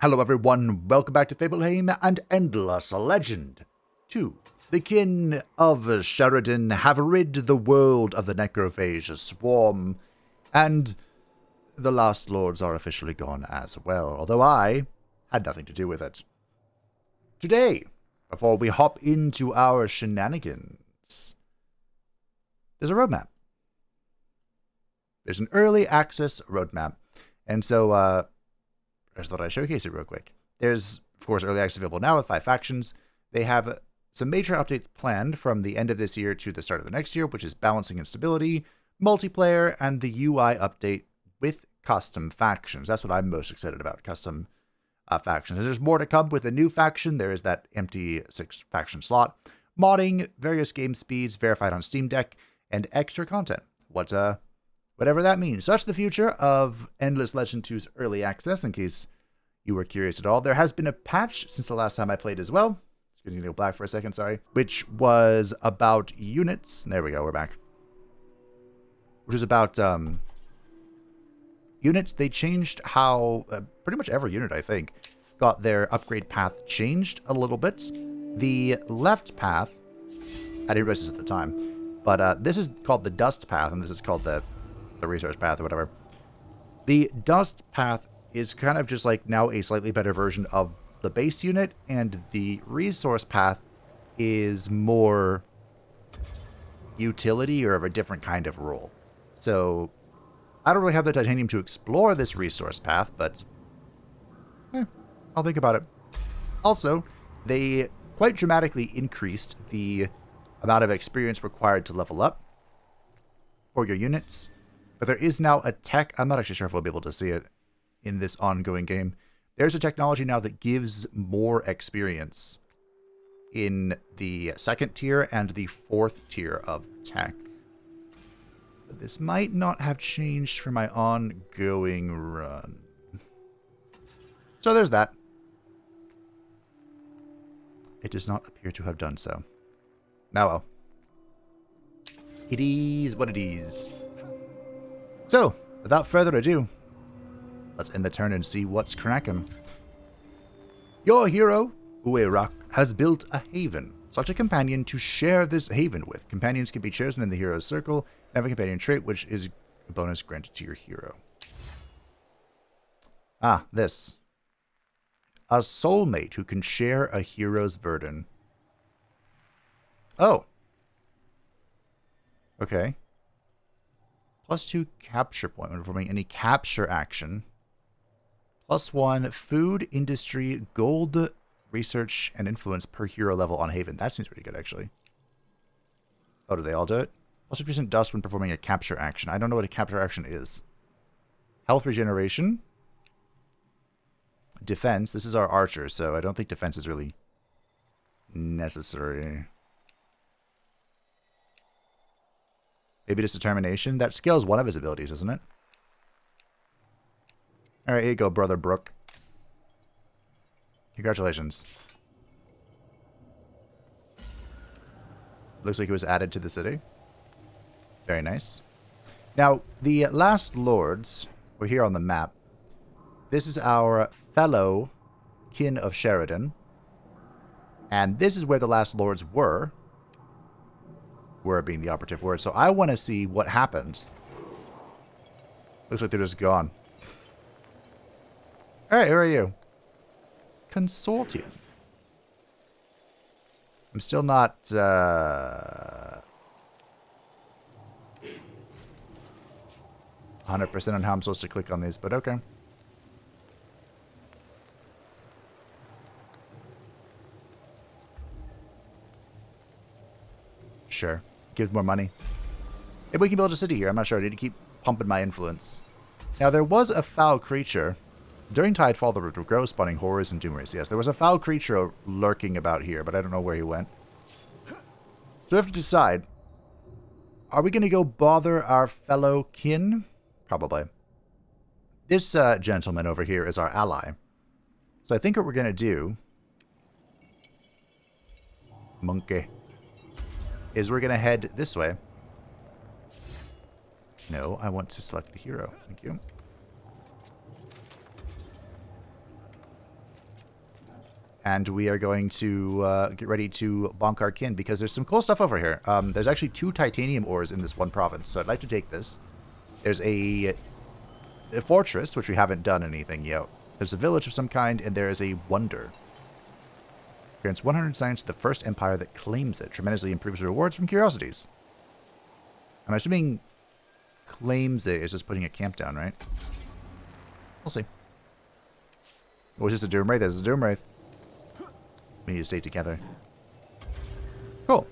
Hello everyone, welcome back to Fableheim and Endless Legend 2. The kin of Sheridan have rid the world of the necrophage swarm, and the last lords are officially gone as well, although I had nothing to do with it. Today, before we hop into our shenanigans, there's a roadmap. There's an early access roadmap, and so, I just thought I'd showcase it real quick. There's, of course, early access available now with 5 factions. They have some major updates planned from the end of this year to the start of the next year, which is balancing and stability, multiplayer, and the UI update with custom factions. That's what I'm most excited about, custom factions. And there's more to come with a new faction. There is that empty 6 faction slot, modding, various game speeds verified on Steam Deck, and extra content. Whatever that means. So that's the future of Endless Legend 2's early access, in case you were curious at all. There has been a patch since the last time I played as well. It's going to go black for a second, sorry. Which was about units. There we go, we're back. Which is about units. They changed how pretty much every unit, I think, got their upgrade path changed a little bit. The left path, I didn't realize this at the time, but this is called the dust path, and this is called the resource path or whatever. The dust path is kind of just like now a slightly better version of the base unit, and the resource path is more utility or of a different kind of role. So I don't really have the titanium to explore this resource path, but I'll think about it. Also, they quite dramatically increased the amount of experience required to level up for your units. But there is now a tech, I'm not actually sure if we'll be able to see it in this ongoing game. There's a technology now that gives more experience in the 2nd tier and the 4th tier of tech. But this might not have changed for my ongoing run. So there's that. It does not appear to have done so. Now well. It is what it is. So, without further ado, let's end the turn and see what's cracking. Your hero, Uerak, has built a haven. Select a companion to share this haven with. Companions can be chosen in the hero's circle and have a companion trait, which is a bonus granted to your hero. Ah, this. A soulmate who can share a hero's burden. Oh. Okay. +2 capture point when performing any capture action. +1 food, industry, gold, research, and influence per hero level on Haven. That seems pretty good, actually. Oh, do they all do it? +2% dust when performing a capture action. I don't know what a capture action is. Health regeneration. Defense. This is our archer, so I don't think defense is really necessary. Maybe just determination. That scales one of his abilities, isn't it? Alright, here you go, Brother Brook. Congratulations. Looks like it was added to the city. Very nice. Now, the last lords were here on the map. This is our fellow kin of Sheridan. And this is where the last lords were. Were being the operative word. So I want to see what happened. Looks like they're just gone. Alright, who are you? Consortium. I'm still not 100% on how I'm supposed to click on these, but okay. Sure. Gives more money. Maybe we can build a city here. I'm not sure. I need to keep pumping my influence. Now, there was a foul creature. During Tidefall, there were growth spawning horrors and Doomwraith. Yes, there was a foul creature lurking about here, but I don't know where he went. So we have to decide. Are we going to go bother our fellow kin? Probably. This gentleman over here is our ally. So I think what we're going to do... Monkey. Is we're going to head this way. No, I want to select the hero. Thank you. And we are going to get ready to bonk our kin, because there's some cool stuff over here. There's actually 2 titanium ores in this one province, so I'd like to take this. There's a fortress, which we haven't done anything yet. There's a village of some kind, and there is a wonder. Grants 100 science to the first empire that claims it. Tremendously improves rewards from curiosities. I'm assuming claims it is just putting a camp down, right? We'll see. Was this a Doomwraith? This is a Doomwraith. We need to stay together. Cool.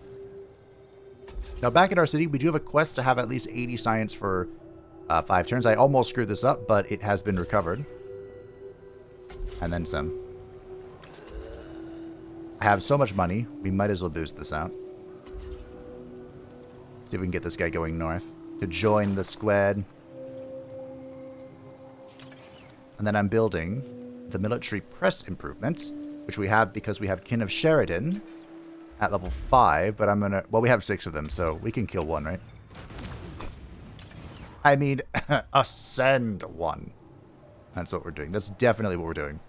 Now back at our city, we do have a quest to have at least 80 science for 5 turns. I almost screwed this up, but it has been recovered. And then some. I have so much money, we might as well boost this out. See if we can get this guy going north to join the squad. And then I'm building the military press improvements, which we have because we have Kin of Sheridan at level 5, but I'm gonna... Well, we have 6 of them, so we can kill 1, right? I mean, ascend 1. That's what we're doing. That's definitely what we're doing.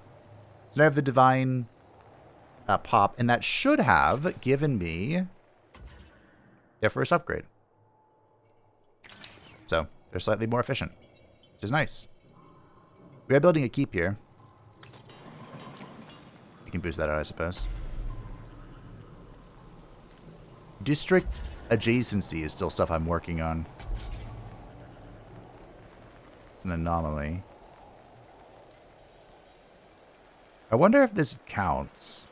So now I have the Divine pop, and that should have given me their first upgrade. So, they're slightly more efficient, which is nice. We are building a keep here. You can boost that out, I suppose. District adjacency is still stuff I'm working on. It's an anomaly. I wonder if this counts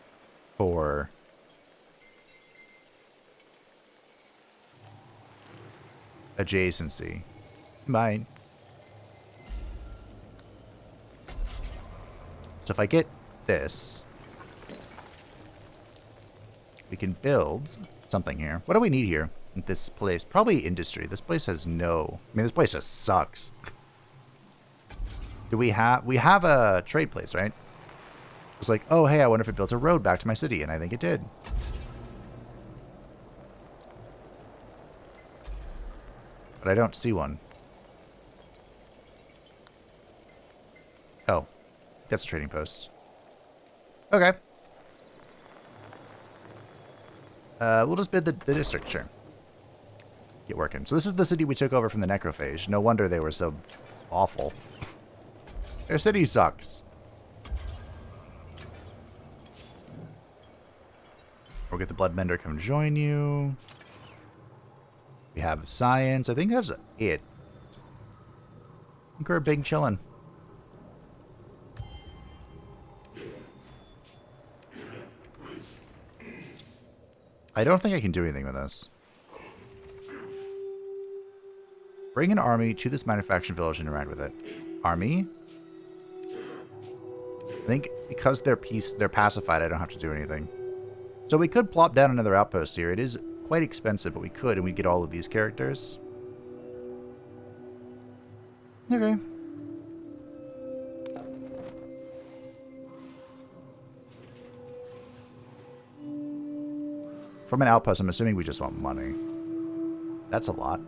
for adjacency. Might. So if I get this, we can build something here. What do we need here in this place? Probably industry. This place has no... I mean, this place just sucks. Do we have... We have a trade place, right? It's like, oh, hey, I wonder if it built a road back to my city, and I think it did. But I don't see one. Oh, that's a trading post. Okay. We'll just bid the district, sure. Get working. So this is the city we took over from the Necrophage. No wonder they were so awful. Their city sucks. We'll get the Bloodmender come join you. We have science. I think that's it. I think we're big chillin'. I don't think I can do anything with this. Bring an army to this manufacturing village and interact with it. Army? I think because they're pacified, I don't have to do anything. So we could plop down another outpost here. It is quite expensive, but we could, and we'd get all of these characters. Okay. From an outpost, I'm assuming we just want money. That's a lot.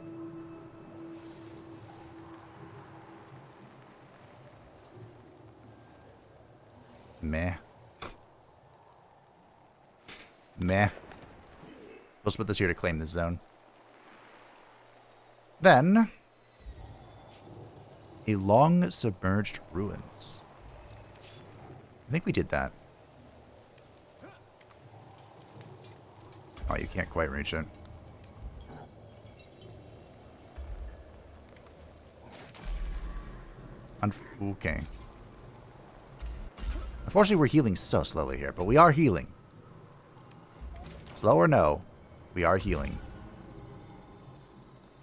Meh. Meh. Let's put this here to claim this zone. Then, a long submerged ruins. I think we did that. Oh, you can't quite reach it. Okay. Unfortunately, we're healing so slowly here, but we are healing. Slow or no, we are healing. And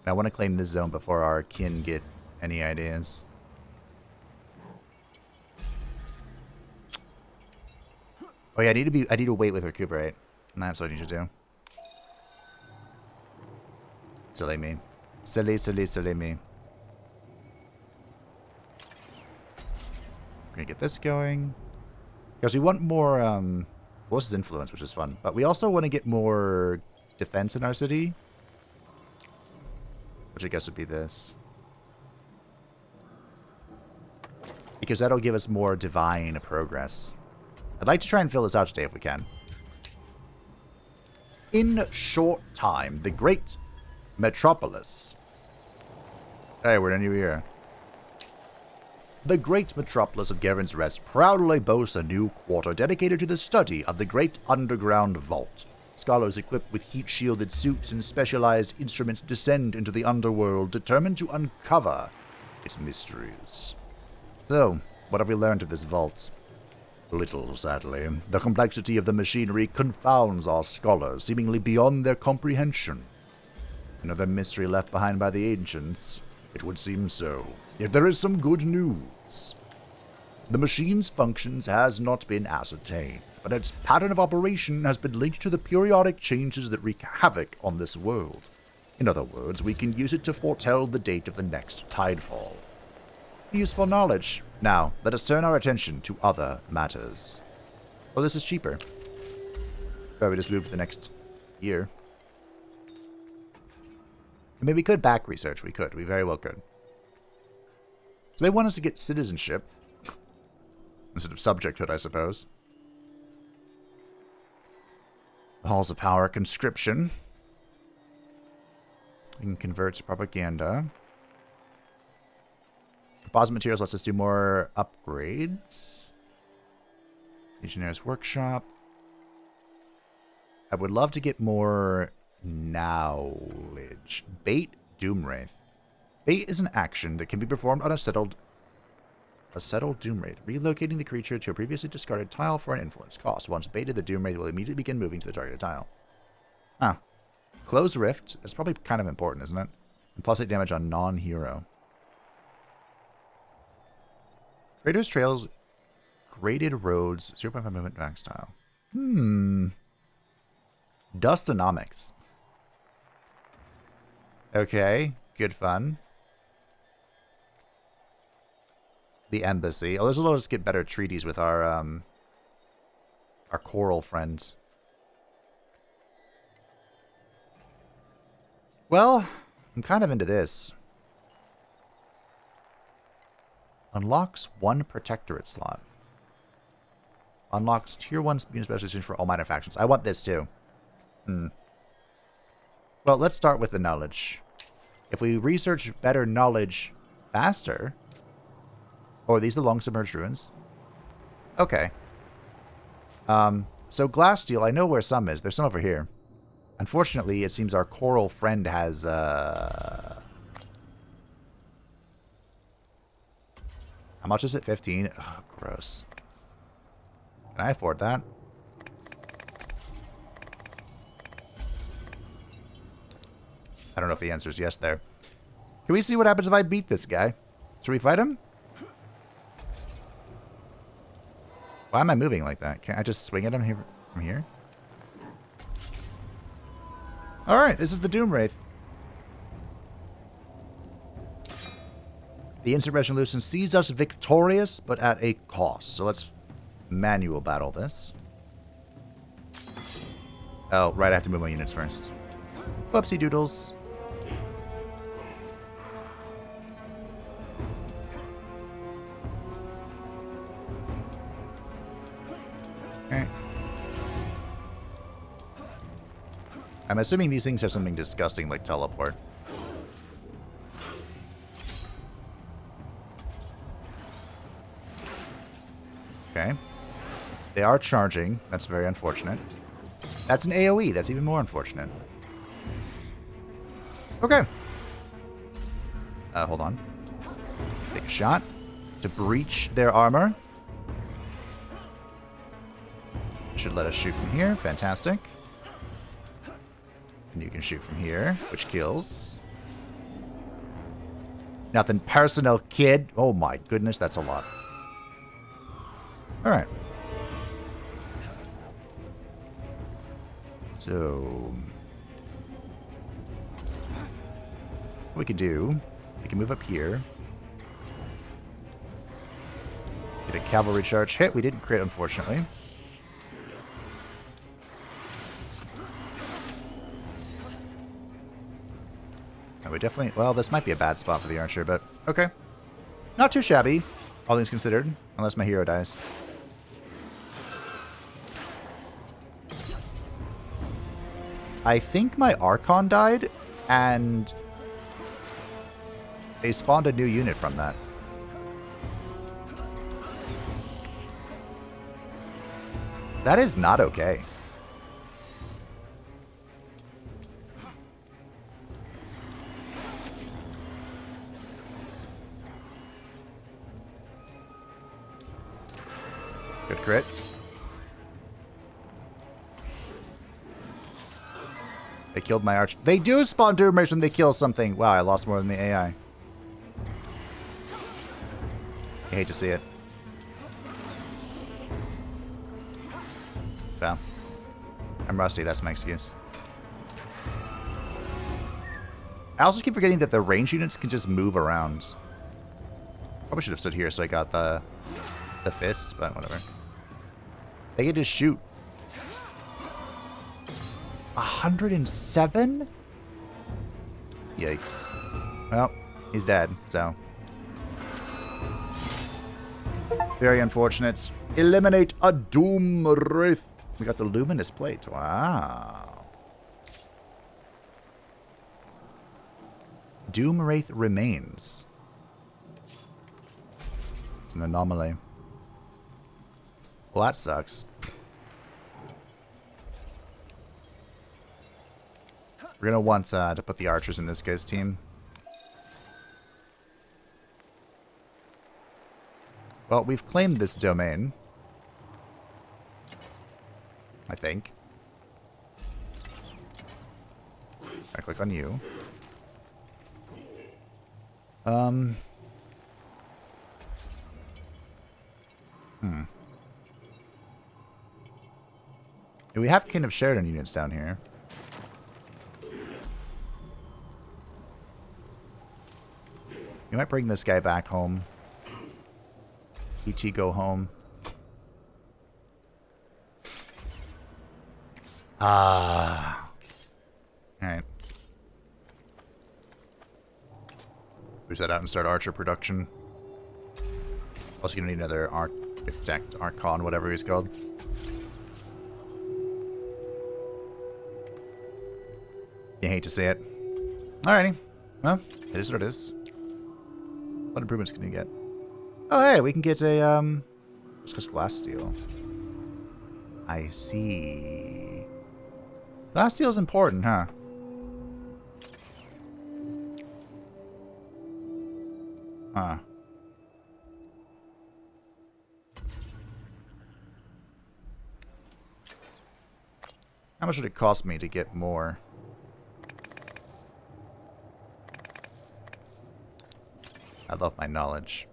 I want to claim this zone before our kin get any ideas. Oh yeah, I need to wait with recuperate. And that's what I need to do. Silly me. Silly me. We're gonna get this going. Because we want more, well, this is influence, which is fun. But we also want to get more defense in our city. Which I guess would be this. Because that'll give us more divine progress. I'd like to try and fill this out today if we can. In short time, the great metropolis. Hey, we're in a new era. The great metropolis of Garen's Rest proudly boasts a new quarter dedicated to the study of the great underground vault. Scholars equipped with heat-shielded suits and specialized instruments descend into the underworld, determined to uncover its mysteries. So, what have we learned of this vault? Little, sadly. The complexity of the machinery confounds our scholars, seemingly beyond their comprehension. Another mystery left behind by the ancients? It would seem so. Yet there is some good news. The machine's functions has not been ascertained, but its pattern of operation has been linked to the periodic changes that wreak havoc on this world. In other words, we can use it to foretell the date of the next Tidefall. Useful knowledge. Now, let us turn our attention to other matters. Oh, this is cheaper. Probably just move to the next year. I mean, we could back research. We could. We very well could. So they want us to get citizenship. Instead of subjecthood, I suppose. The Halls of Power conscription. We can convert to propaganda. Composite materials lets us do more upgrades. Engineer's workshop. I would love to get more knowledge. Bait Doomwraith. Bait is an action that can be performed on a settled Doomwraith, relocating the creature to a previously discarded tile for an influence cost. Once baited, the Doomwraith will immediately begin moving to the targeted tile. Ah. Close Rift. That's probably kind of important, isn't it? And plus 8 damage on non-hero. Trader's Trails, graded roads, 0.5 movement max tile. Dustonomics. Okay, good fun. The embassy. Oh, this will let us get better treaties with our coral friends. Well, I'm kind of into this. Unlocks 1 protectorate slot. Unlocks tier 1 speed specialization for all minor factions. I want this too. Well, let's start with the knowledge. If we research better knowledge faster... Oh, are these the long submerged ruins? Okay. So Glasssteel, I know where some is. There's some over here. Unfortunately, it seems our coral friend has, How much is it? 15? Oh, gross. Can I afford that? I don't know if the answer is yes there. Can we see what happens if I beat this guy? Should we fight him? Why am I moving like that? Can't I just swing at him here from here? Alright, this is the Doomwraith. The Insurrection Lucian sees us victorious, but at a cost. So let's manual battle this. Oh, right, I have to move my units first. Whoopsie doodles. Okay. I'm assuming these things have something disgusting like teleport. Okay. They are charging. That's very unfortunate. That's an AoE. That's even more unfortunate. Okay. Hold on. Take a shot to breach their armor. Should let us shoot from here. Fantastic. And you can shoot from here, which kills. Nothing personal, kid. Oh my goodness, that's a lot. Alright. So... what we can do, we can move up here. Get a cavalry charge hit. We didn't crit, unfortunately. And we definitely... well, this might be a bad spot for the archer, but okay. Not too shabby, all things considered. Unless my hero dies. I think my Archon died, and they spawned a new unit from that. That is not okay. Good crit. They killed my arch. They do spawn Doomwraith when they kill something. Wow, I lost more than the AI. I hate to see it. Well, I'm rusty. That's my excuse. I also keep forgetting that the range units can just move around. Probably should have stood here so I got the fists, but whatever. They can just shoot. 107? Yikes. Well, he's dead, so. Very unfortunate. Eliminate a Doomwraith. We got the Luminous Plate. Wow. Doomwraith remains. It's an anomaly. Well, that sucks. We're going to want to put the archers in this guy's team. Well, we've claimed this domain. I think. I click on you. We have Kin of Sheridan units down here. You might bring this guy back home. ET go home. Alright. Push that out and start Archer production. Also gonna need another Architect, Archon, whatever he's called. You hate to see it. Alrighty. Well, it is what it is. What improvements can you get? Oh, hey, we can get a, just glass steel. I see. Glass steel is important, huh? Huh. How much would it cost me to get more? I love my knowledge.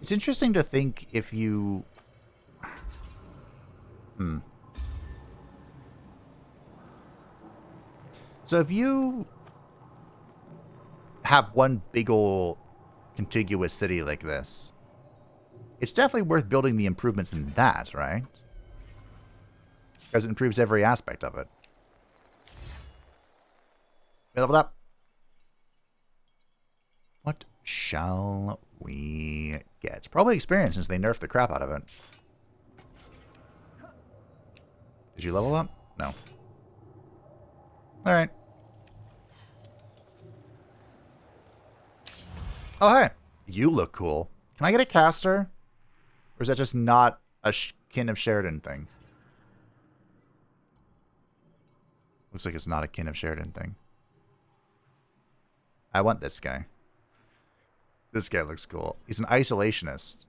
It's interesting to think if you... So if you have one big ol' contiguous city like this, it's definitely worth building the improvements in that, right? Because it improves every aspect of it. We leveled up. What shall we get? Probably experience since they nerfed the crap out of it. Did you level up? No. Alright. Oh, hey. You look cool. Can I get a caster? Or is that just not a Kin of Sheridan thing? Looks like it's not a Kin of Sheridan thing. I want this guy. This guy looks cool. He's an isolationist.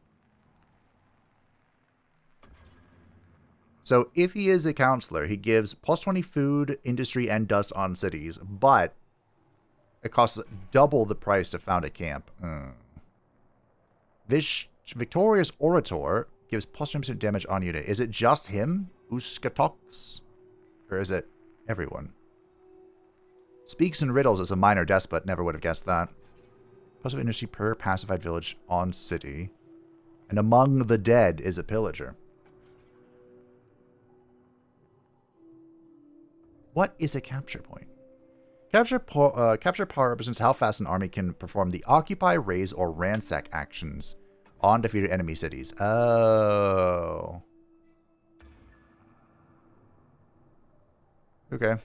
So if he is a counselor, he gives plus 20 food, industry, and dust on cities, but it costs double the price to found a camp. Victorious Orator gives plus 10% damage on unit. Is it just him? Uskatox? Or is it everyone? Speaks in riddles as a minor despot. Never would have guessed that. Plus of industry per pacified village on city. And among the dead is a pillager. What is a capture point? Capture power represents how fast an army can perform the occupy, raise, or ransack actions on defeated enemy cities. Oh. Okay.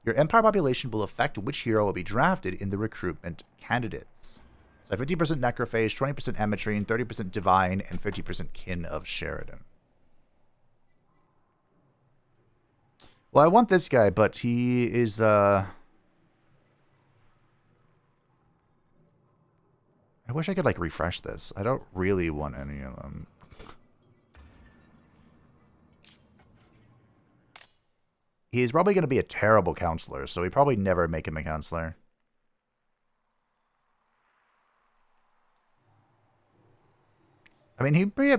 Your empire population will affect which hero will be drafted in the recruitment candidates. So 50% Necrophage, 20% Ametrine, 30% Divine, and 50% Kin of Sheridan. Well, I want this guy, but he is, I wish I could, like, refresh this. I don't really want any of them. He's probably going to be a terrible counselor, so we probably never make him a counselor. I mean, he'd be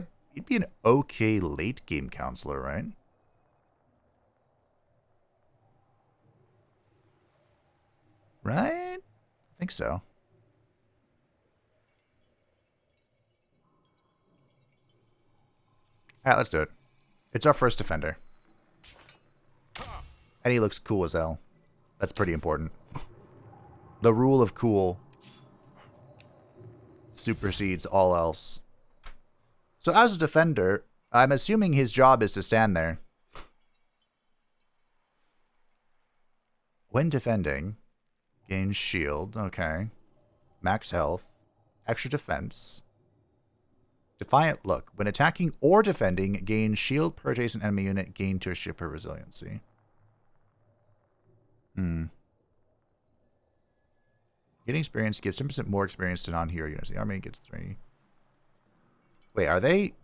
an okay late game counselor, right? Right? I think so. Alright, let's do it. It's our first defender. And he looks cool as hell. That's pretty important. The rule of cool supersedes all else. So as a defender, I'm assuming his job is to stand there. When defending, gain shield. Okay. Max health. Extra defense. Defiant look. When attacking or defending, gain shield per adjacent enemy unit, gain to a shipper resiliency. Getting experience gives 10% more experience to non-hero units. The army gets 3. Wait, are they...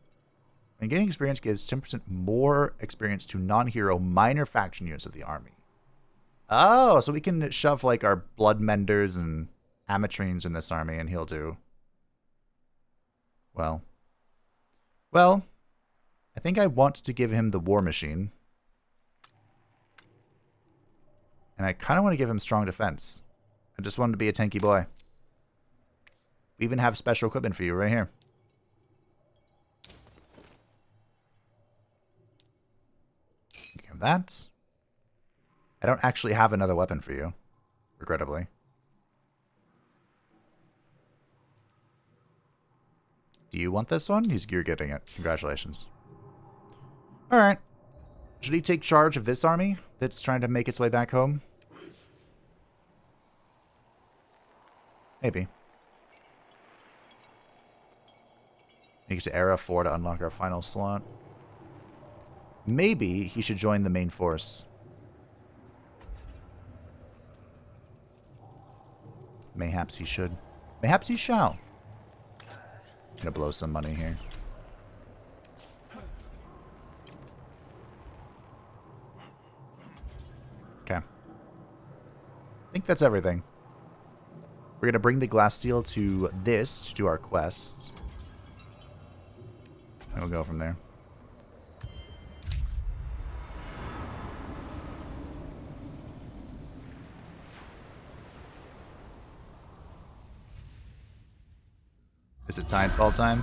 And getting experience gives 10% more experience to non-hero minor faction units of the army. Oh, so we can shove, like, our blood menders and Ametrines in this army, and he'll do... Well, I think I want to give him the War Machine. And I kind of want to give him strong defense. I just want him to be a tanky boy. We even have special equipment for you right here. Give that. I don't actually have another weapon for you, regrettably. Do you want this one? You're getting it. Congratulations. Alright. Should he take charge of this army that's trying to make its way back home? Maybe. Need to Era 4 to unlock our final slot. Maybe he should join the main force. Mayhaps he should. Mayhaps he shall. Gonna blow some money here. Okay. I think that's everything. We're gonna bring the glass steel to this to do our quests. And we'll go from there. Is it Tidefall time?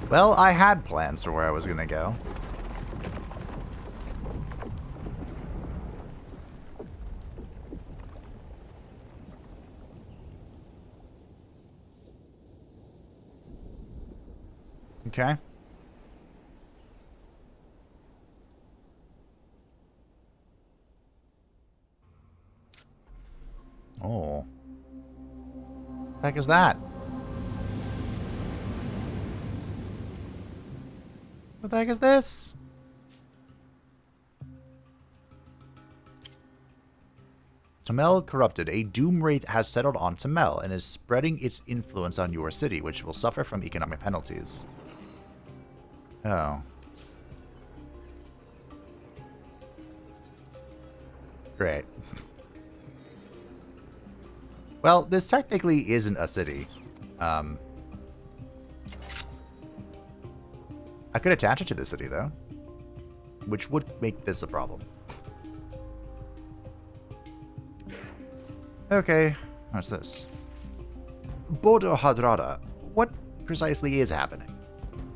Well, I had plans for where I was gonna go. Okay. Oh. What the heck is that? What the heck is this? Tamel corrupted. A Doomwraith has settled on Tamel and is spreading its influence on your city, which will suffer from economic penalties. Oh. Great. Well, this technically isn't a city. I could attach it to the city, though. Which would make this a problem. Okay, what's this? Bodo Hadrada. What precisely is happening?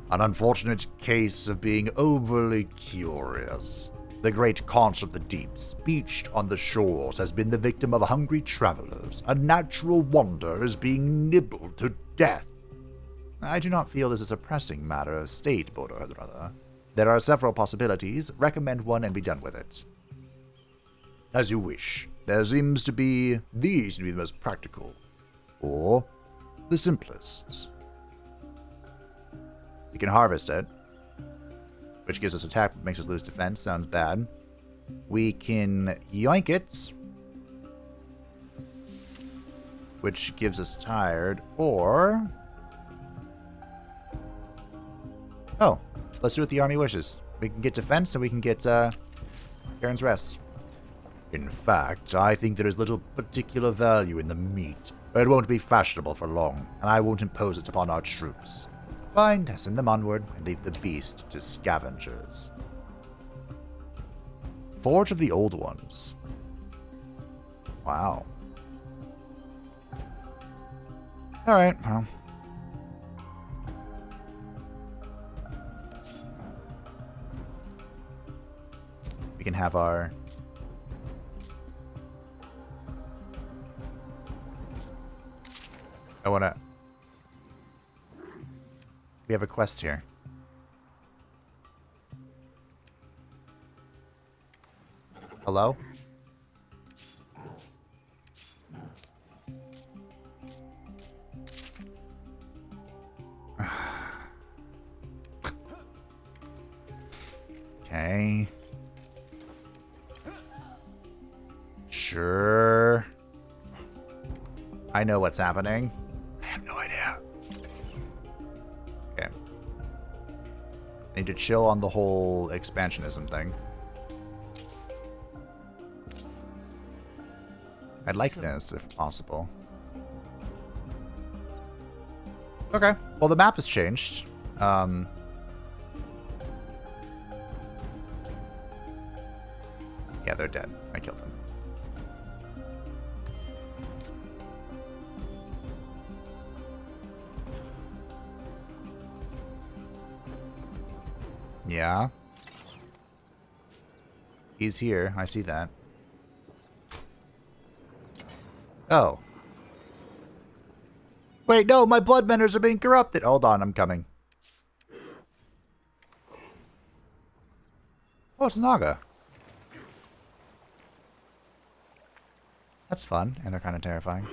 An unfortunate case of being overly curious. The great conch of the deeps, beached on the shores, has been the victim of hungry travelers. A natural wonder is being nibbled to death. I do not feel this is a pressing matter of state, brother. There are several possibilities. Recommend one and be done with it. As you wish. These seem to be the most practical. Or the simplest. We can harvest it, which gives us attack, but makes us lose defense. Sounds bad. We can yoink it, which gives us tired, or... Oh, let's do what the army wishes. We can get defense, and we can get Garen's Rest. In fact, I think there is little particular value in the meat. It won't be fashionable for long, and I won't impose it upon our troops. Fine, send them onward, and leave the beast to scavengers. Forge of the Old Ones. Wow. Alright, well. We can have our... I wanna... We have a quest here. Hello? Okay. Sure. I know what's happening. I have no idea. Okay. I need to chill on the whole expansionism thing. I'd like this, if possible. Okay. Well, the map has changed. Yeah, they're dead. I killed them. Yeah. He's here. I see that. Oh. Wait, no, my blood benders are being corrupted. Hold on, I'm coming. Oh, it's Naga. That's fun, and they're kind of terrifying.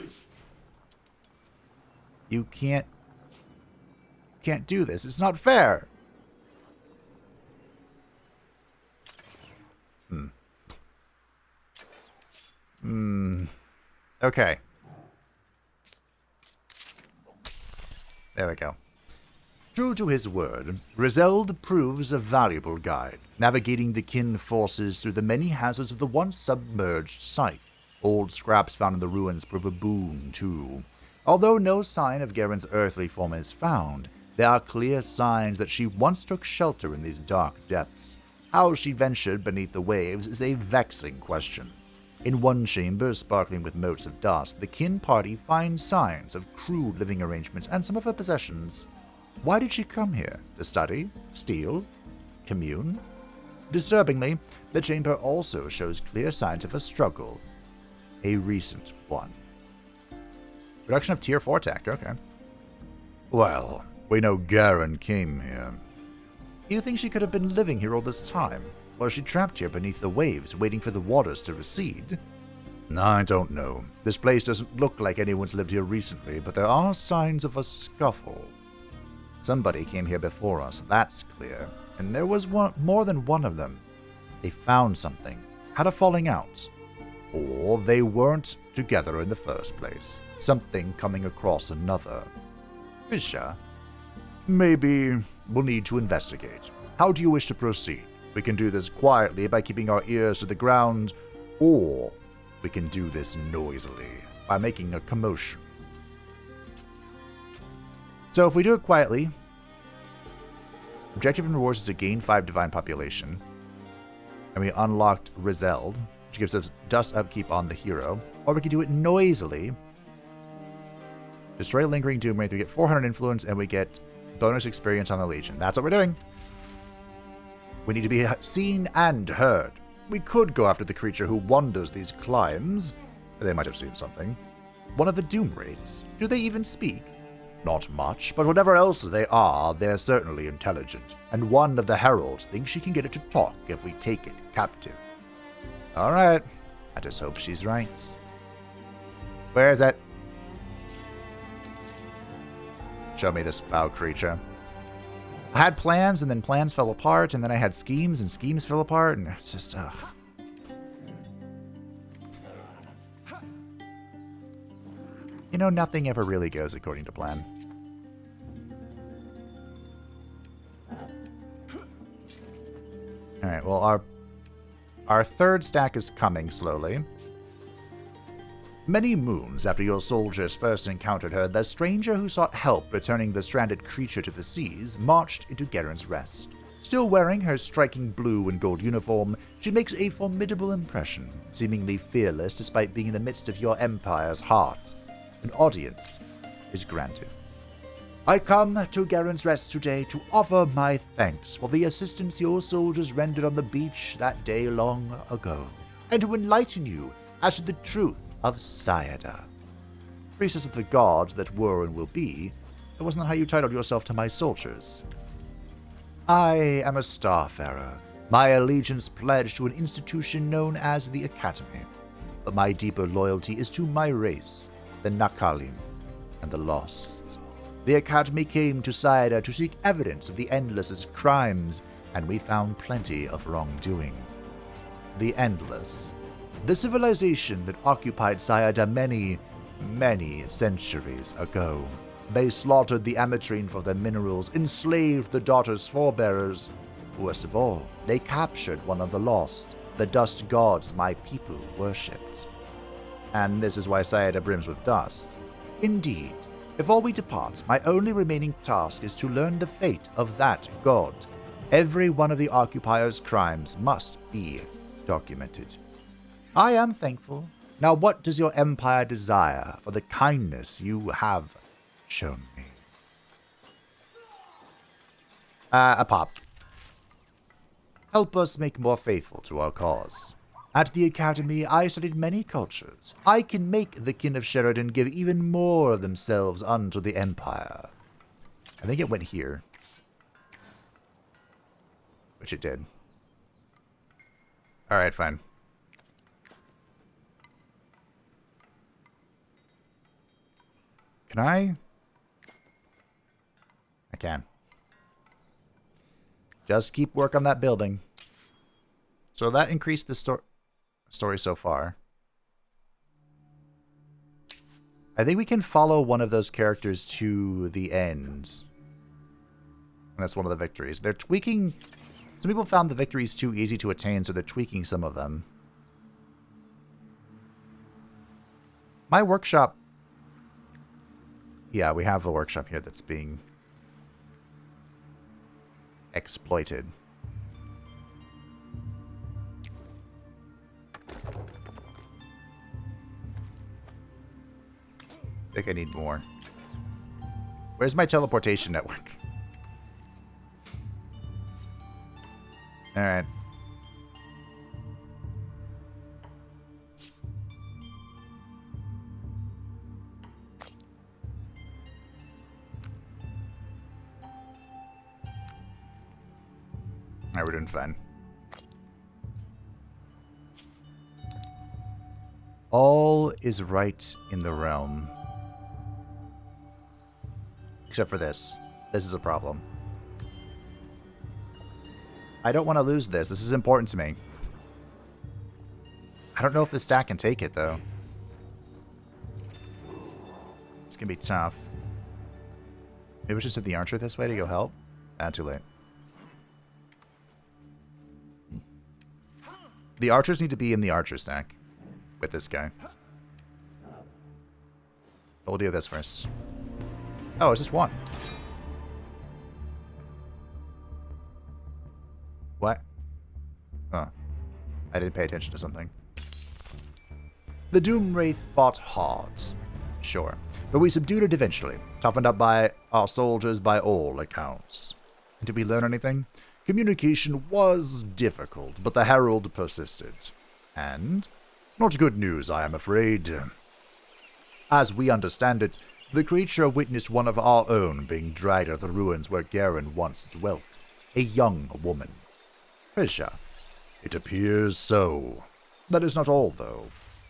You can't do this. It's not fair. Okay. There we go. True to his word, Rizeld proves a valuable guide, navigating the kin forces through the many hazards of the once submerged site. Old scraps found in the ruins prove a boon, too. Although no sign of Garen's earthly form is found, there are clear signs that she once took shelter in these dark depths. How she ventured beneath the waves is a vexing question. In one chamber, sparkling with motes of dust, the kin party finds signs of crude living arrangements and some of her possessions. Why did she come here? To study? Steal? Commune? Disturbingly, the chamber also shows clear signs of a struggle. A recent one. Reduction of tier 4 attack, okay. Well, we know Garen came here. You think she could have been living here all this time? Or is she trapped here beneath the waves, waiting for the waters to recede? I don't know. This place doesn't look like anyone's lived here recently, but there are signs of a scuffle. Somebody came here before us, that's clear. And there was more than one of them. They found something, had a falling out. Or they weren't together in the first place. Something coming across another. Fisher? Maybe we'll need to investigate. How do you wish to proceed? We can do this quietly by keeping our ears to the ground, or we can do this noisily by making a commotion. So if we do it quietly, objective and rewards is to gain 5 divine population, and we unlocked Rizeld, which gives us dust upkeep on the hero, or we can do it noisily. Destroy lingering Doomwraith, we get 400 influence, and we get Bonus experience on the Legion. That's what we're doing. We need to be seen and heard. We could go after the creature who wanders these climes. They might have seen something. One of the Doomwraiths. Do they even speak? Not much, but whatever else they are, they're certainly intelligent. And one of the heralds thinks she can get it to talk if we take it captive. Alright. I just hope she's right. Where is it? Show me this foul creature. I had plans, and then plans fell apart, and then I had schemes, and schemes fell apart, and it's just, ugh. You know, nothing ever really goes according to plan. Alright, well, our third stack is coming slowly. Many moons after your soldiers first encountered her, the stranger who sought help returning the stranded creature to the seas marched into Garen's Rest. Still wearing her striking blue and gold uniform, she makes a formidable impression, seemingly fearless despite being in the midst of your empire's heart. An audience is granted. I come to Garen's Rest today to offer my thanks for the assistance your soldiers rendered on the beach that day long ago, and to enlighten you as to the truth of Sayada. Priestess of the gods that were and will be, that wasn't how you titled yourself to my soldiers. I am a starfarer, my allegiance pledged to an institution known as the Academy, but my deeper loyalty is to my race, the Nakalim, and the Lost. The Academy came to Sayada to seek evidence of the Endless's crimes, and we found plenty of wrongdoing. The Endless. The civilization that occupied Sayada many, many centuries ago. They slaughtered the Ametrine for their minerals, enslaved the daughter's forebearers. Worst of all, they captured one of the Lost, the dust gods my people worshipped. And this is why Sayada brims with dust. Indeed, before we depart, my only remaining task is to learn the fate of that god. Every one of the occupiers' crimes must be documented. I am thankful. Now what does your empire desire for the kindness you have shown me? A pop. Help us make more faithful to our cause. At the Academy, I studied many cultures. I can make the kin of Sheridan give even more of themselves unto the Empire. I think it went here. Which it did. Alright, fine. Can I? I can. Just keep work on that building. So that increased the story so far. I think we can follow one of those characters to the end. And that's one of the victories. They're tweaking... Some people found the victories too easy to attain, so they're tweaking some of them. My workshop... Yeah, we have a workshop here that's being exploited. I think I need more. Where's my teleportation network? Alright. Alright, we're doing fine. All is right in the realm. Except for this. This is a problem. I don't want to lose this. This is important to me. I don't know if this stack can take it, though. It's going to be tough. Maybe we should send the archer this way to go help? Ah, too late. The archers need to be in the archer stack with this guy. But we'll do this first. Oh, it's just one. What? Huh. I didn't pay attention to something. The Doomwraith fought hard. Sure. but we subdued it eventually, toughened up by our soldiers by all accounts. Did we learn anything? Communication was difficult, but the herald persisted. And not good news, I am afraid. As we understand it, the creature witnessed one of our own being dragged out of the ruins where Garen once dwelt, a young woman. Prisha. It appears so. That is not all, though.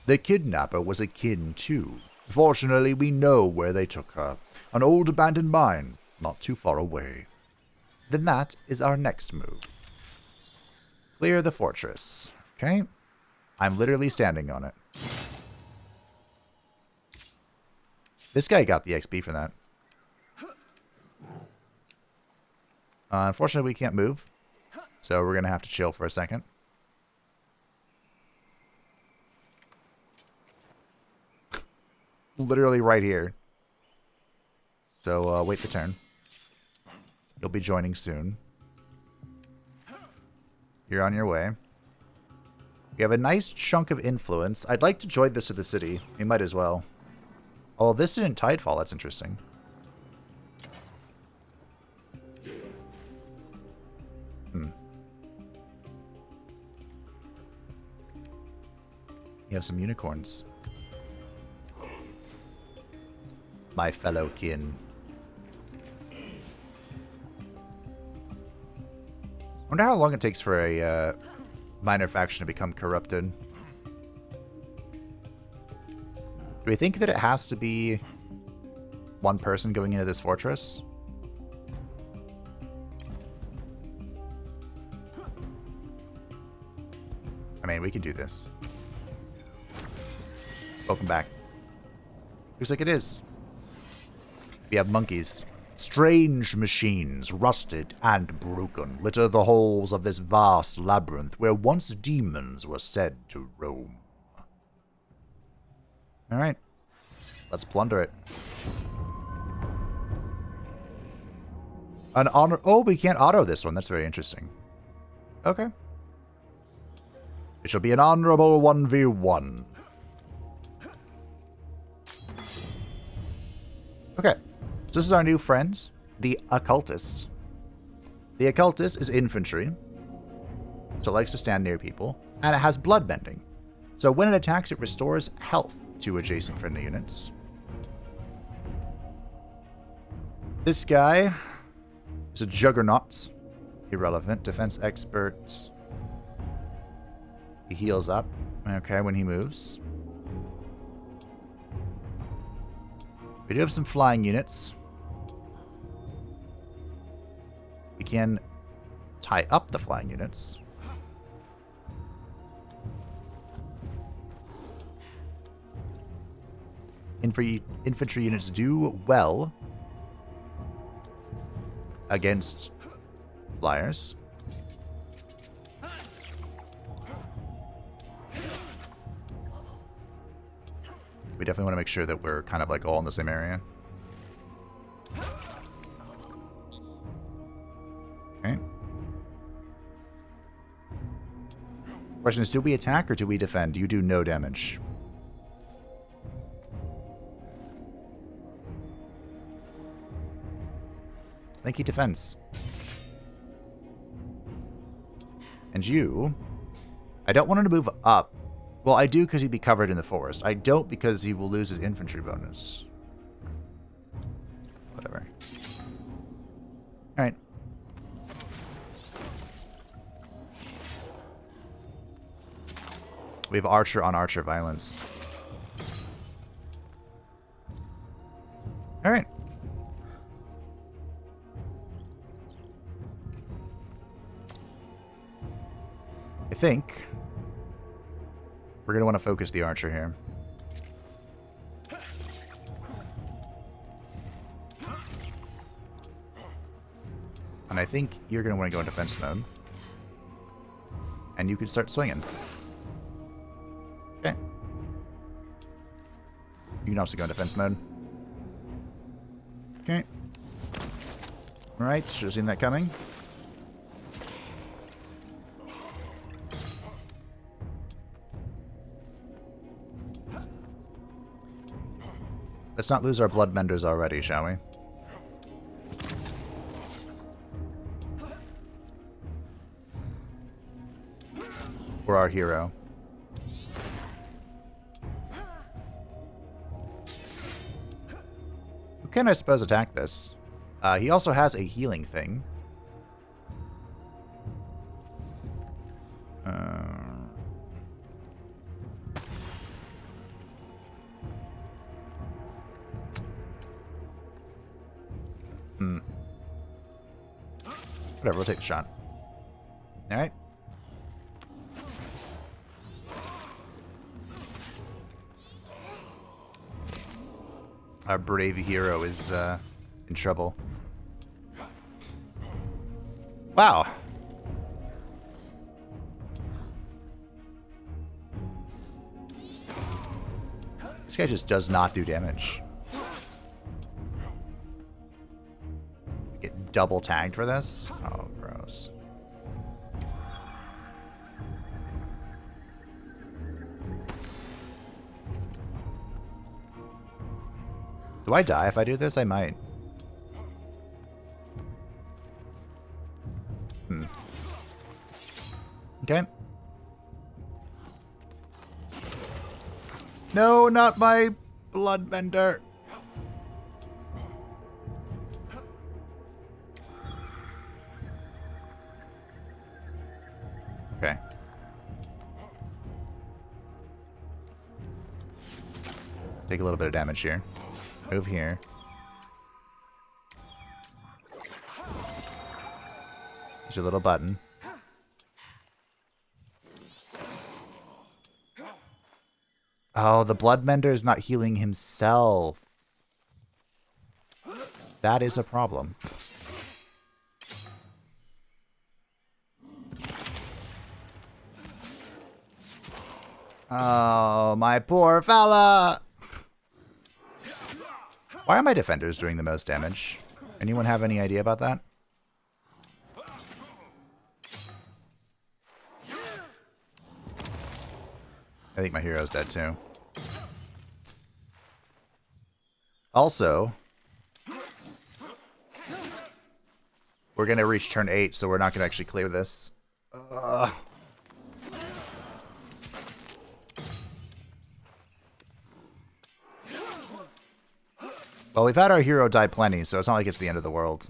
The kidnapper was a kin, too. Fortunately, we know where they took her. An old abandoned mine, not too far away. Then that is our next move. Clear the fortress. Okay. I'm literally standing on it. This guy got the XP for that. Unfortunately, we can't move. So we're going to have to chill for a second. Literally right here. So wait the turn. You'll be joining soon. You're on your way. You have a nice chunk of influence. I'd like to join this to the city. We might as well. Oh, this didn't Tidefall. That's interesting. You have some unicorns. My fellow kin. I wonder how long it takes for a minor faction to become corrupted. Do we think that it has to be one person going into this fortress? I mean, we can do this. Welcome back. Looks like it is. We have monkeys. Strange machines, rusted and broken, litter the halls of this vast labyrinth where once demons were said to roam. Alright. Let's plunder it. An honor... Oh, we can't auto this one. That's very interesting. Okay. It shall be an honorable 1v1. Okay. So this is our new friend, the Occultist. The Occultist is infantry, so it likes to stand near people, and it has bloodbending. So when it attacks, it restores health to adjacent friendly units. This guy is a Juggernaut. Irrelevant. Defense expert. He heals up. Okay, when he moves. We do have some flying units. We can tie up the flying units. Infantry units do well against flyers. We definitely want to make sure that we're kind of like all in the same area. Okay. Question is, do we attack or do we defend? You do no damage. I think he defends. And you... I don't want him to move up. Well, I do because he'd be covered in the forest. I don't because he will lose his infantry bonus. Whatever. Alright. We have archer on archer violence. Alright. I think we're going to want to focus the archer here. And I think you're going to want to go in defense mode. And you can start swinging. Okay. You can also go in defense mode. Okay. Alright, should have seen that coming. Let's not lose our bloodmenders already, shall we? Or our hero. Who can, I suppose, attack this? He also has a healing thing. Whatever, we'll take the shot. Alright. Our brave hero is in trouble. Wow. This guy just does not do damage. Get double tagged for this? Oh, gross. Do I die if I do this? I might. Okay. No, not my bloodbender. Okay. Take a little bit of damage here. Move here. There's your little button. Oh, the bloodmender is not healing himself. That is a problem. Oh, my poor fella! Why are my defenders doing the most damage? Anyone have any idea about that? I think my hero's dead too. Also, we're going to reach turn 8, so we're not going to actually clear this. Well, we've had our hero die plenty, so it's not like it's the end of the world.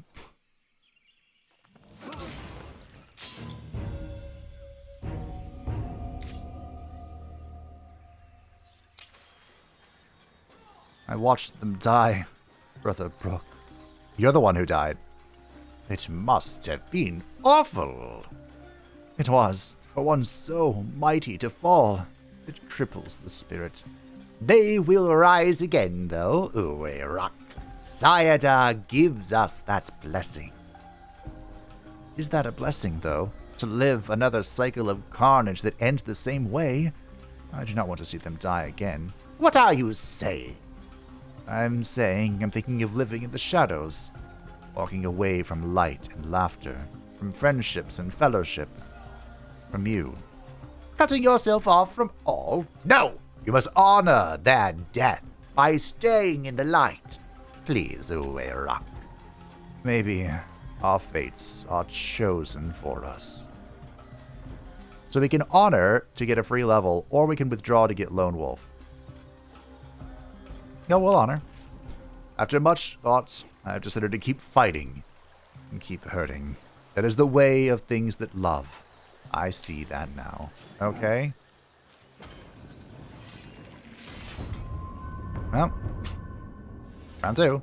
I watched them die, Brother Brooke. You're the one who died. It must have been awful. It was, for one so mighty to fall. It cripples the spirit. They will rise again, though, Uwe-Rak. Sayada gives us that blessing. Is that a blessing, though? To live another cycle of carnage that ends the same way? I do not want to see them die again. What are you saying? I'm thinking of living in the shadows. Walking away from light and laughter. From friendships and fellowship. From you. Cutting yourself off from all? No! You must honor their death by staying in the light. Please, Uwe-Rak. Maybe our fates are chosen for us. So we can honor to get a free level, or we can withdraw to get Lone Wolf. No, we'll honor. After much thought, I have decided to keep fighting and keep hurting. That is the way of things that love. I see that now. Okay? Well, round 2.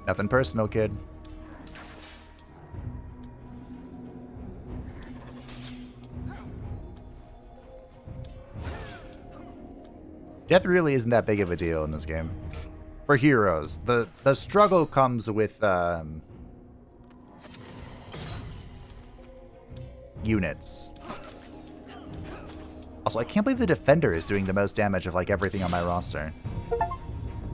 Nothing personal, kid. Death really isn't that big of a deal in this game. For heroes, the struggle comes with units. Also, I can't believe the defender is doing the most damage of like everything on my roster.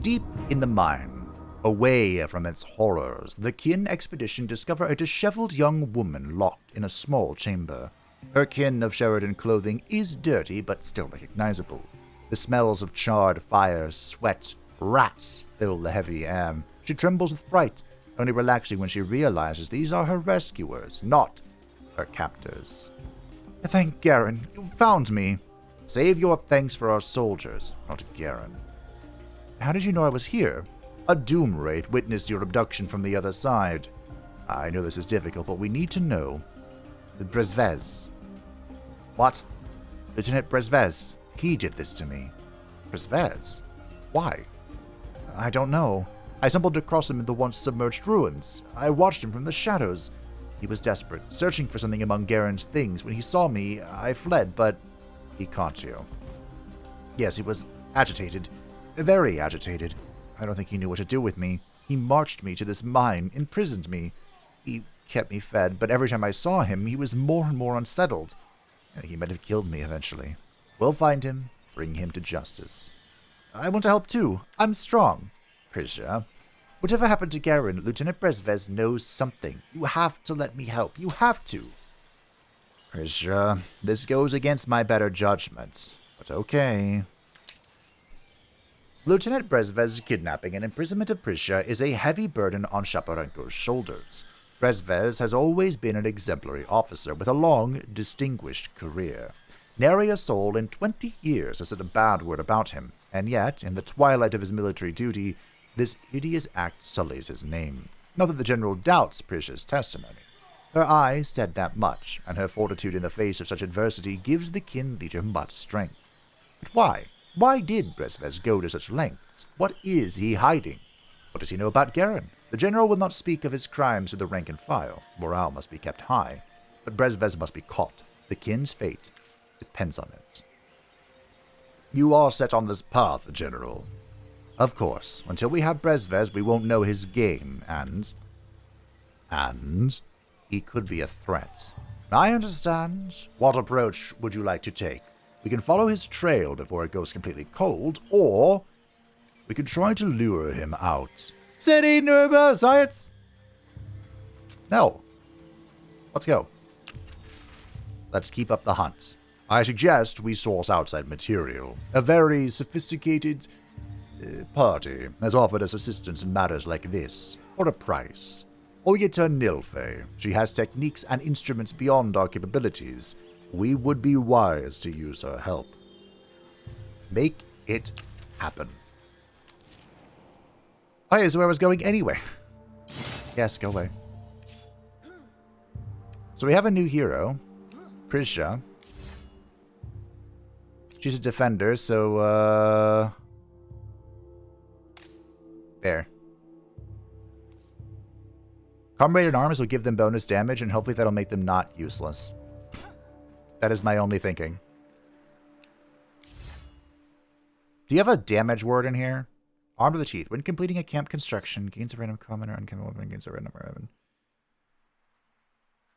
Deep in the mine, away from its horrors, the Kin expedition discover a disheveled young woman locked in a small chamber. Her kin of Sheridan clothing is dirty, but still recognizable. The smells of charred fires, sweat, rats fill the heavy air. She trembles with fright, only relaxing when she realizes these are her rescuers, not her captors. Thank Garen, you found me. Save your thanks for our soldiers, not Garen. How did you know I was here? A Doomwraith witnessed your abduction from the other side. I know this is difficult, but we need to know. The Brezvez. What? Lieutenant Brezvez. He did this to me. Brezvez? Why? I don't know. I stumbled across him in the once submerged ruins. I watched him from the shadows. He was desperate, searching for something among Garen's things. When he saw me, I fled, but he caught you. Yes, he was agitated. Very agitated. I don't think he knew what to do with me. He marched me to this mine, imprisoned me. He kept me fed, but every time I saw him, he was more and more unsettled. He might have killed me eventually. We'll find him, bring him to justice. I want to help too. I'm strong. Prisha, whatever happened to Garen, Lieutenant Brezvez knows something. You have to let me help. You have to. Prisha, this goes against my better judgment, but okay. Lieutenant Brezvez's kidnapping and imprisonment of Prisha is a heavy burden on Shaparenko's shoulders. Brezvez has always been an exemplary officer with a long, distinguished career. Nary a soul in 20 years has said a bad word about him, and yet, in the twilight of his military duty, this hideous act sullies his name. Not that the general doubts Prisha's testimony. Her eyes said that much, and her fortitude in the face of such adversity gives the kin leader much strength. But why? Why did Brezvez go to such lengths? What is he hiding? What does he know about Garen? The general will not speak of his crimes to the rank and file. Morale must be kept high. But Brezvez must be caught. The kin's fate depends on it. You are set on this path, General. Of course. Until we have Brezvez, we won't know his game, and he could be a threat. I understand. What approach would you like to take? We can follow his trail before it goes completely cold, or we can try to lure him out. City neuroscience? No. Let's go. Let's keep up the hunt. I suggest we source outside material. A very sophisticated party has offered us assistance in matters like this, for a price. Oyeta Nilfe. She has techniques and instruments beyond our capabilities. We would be wise to use her help. Make it happen. Oh, here's where I was going anyway. Yes, go away. So we have a new hero, Prisha. She's a defender, so, there. Comrated arms will give them bonus damage, and hopefully that'll make them not useless. That is my only thinking. Do you have a damage word in here? Arm to the teeth. When completing a camp construction, gains a random common or uncommon weapon, gains a random weapon.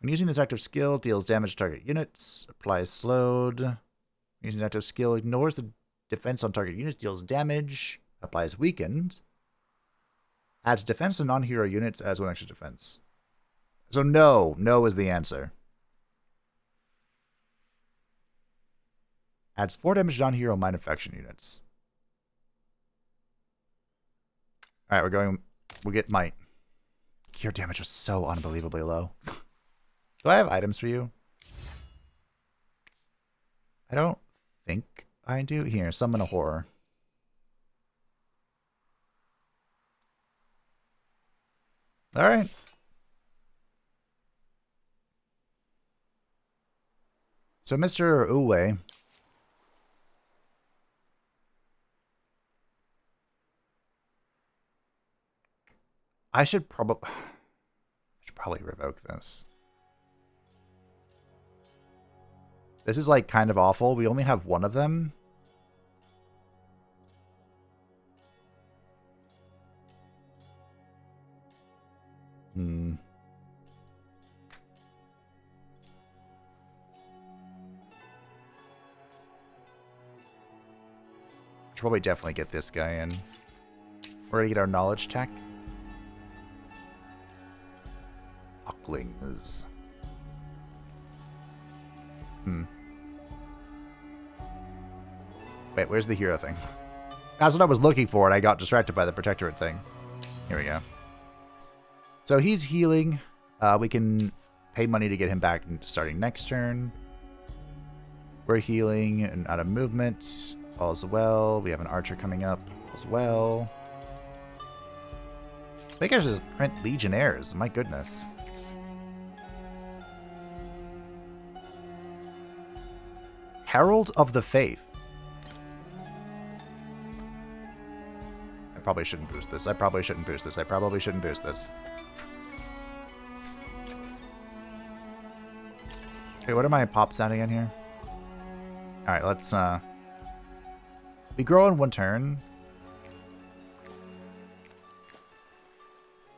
When using this active skill, deals damage to target units. Applies slowed. Using active skill, ignores the defense on target units, deals damage. Applies weakened. Adds defense to non-hero units, adds 1 extra defense. So no. No is the answer. Adds 4 damage to non-hero mind infection units. Alright, we'll get might. Cure damage was so unbelievably low. Do I have items for you? I don't think I do. Here, summon a horror. Alright. So Mr. Uwe. I should probably revoke this. This is like kind of awful. We only have one of them. Should probably definitely get this guy in. We're gonna get our knowledge tech. Ocklings. Wait, where's the hero thing? That's what I was looking for, and I got distracted by the protectorate thing. Here we go. So he's healing. We can pay money to get him back starting next turn. We're healing and out of movement. All as well. We have an archer coming up as well. I think I should just print Legionnaires. My goodness. Herald of the Faith. I probably shouldn't boost this. I probably shouldn't boost this. I probably shouldn't boost this. Okay, what are my pops at again here? Alright, let's, we grow in one turn.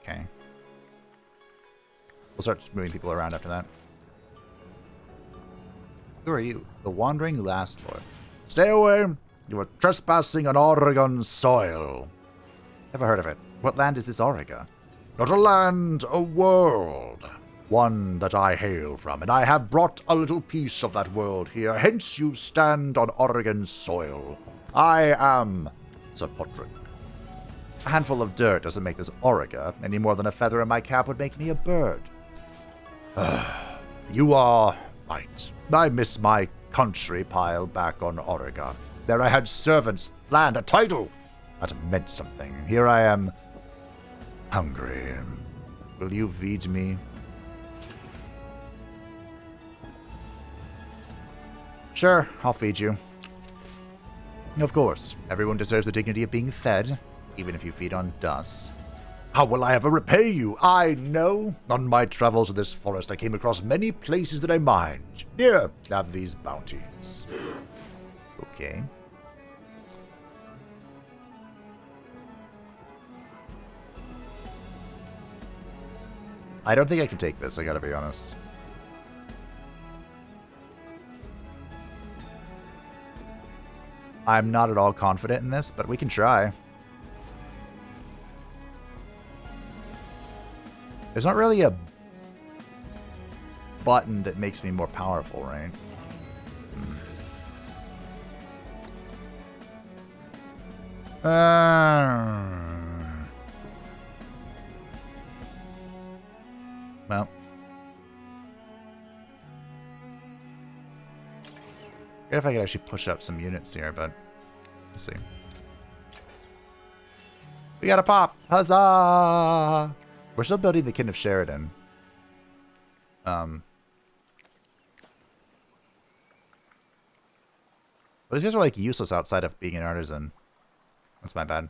Okay. We'll start moving people around after that. Who are you? The Wandering Last Lord. Stay away! You are trespassing on Oregon soil. Never heard of it. What land is this Auriga? Not a land, a world. One that I hail from, and I have brought a little piece of that world here. Hence you stand on Oregon soil. I am Sir Podrick. A handful of dirt doesn't make this Auriga, any more than a feather in my cap would make me a bird. You are right. I miss my country pile back on Auriga. There I had servants, land, a title. That meant something. Here I am, hungry. Will you feed me? Sure, I'll feed you. Of course, everyone deserves the dignity of being fed, even if you feed on dust. How will I ever repay you? I know. On my travels in this forest, I came across many places that I mined. Here, have these bounties. Okay. I don't think I can take this, I gotta be honest. I'm not at all confident in this, but we can try. There's not really a button that makes me more powerful, right? Well. If I could actually push up some units here, but let's see. We got a pop! Huzzah! We're still building the Kin of Sheridan. These guys are like useless outside of being an artisan. That's my bad.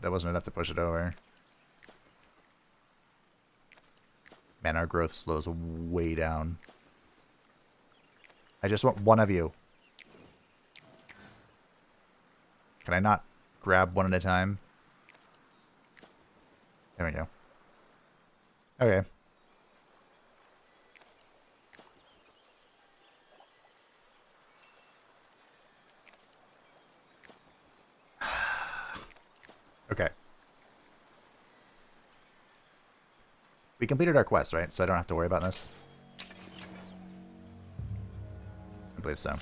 That wasn't enough to push it over. Man, our growth slows way down. I just want one of you. Can I not grab one at a time? There we go. Okay. Okay. We completed our quest, right? So I don't have to worry about this. I believe so.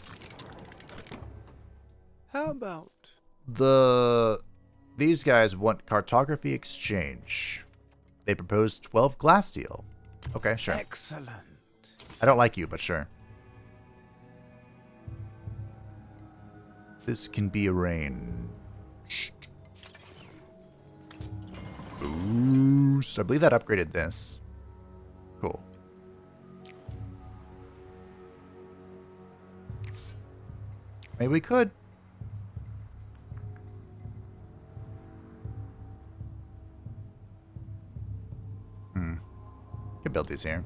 How about these guys want cartography exchange. They proposed 12 glass deal. Okay, sure. excellent? I don't like you, but sure. This can be arranged. Boost. I believe that upgraded this. Cool. Maybe we could. Could build these here.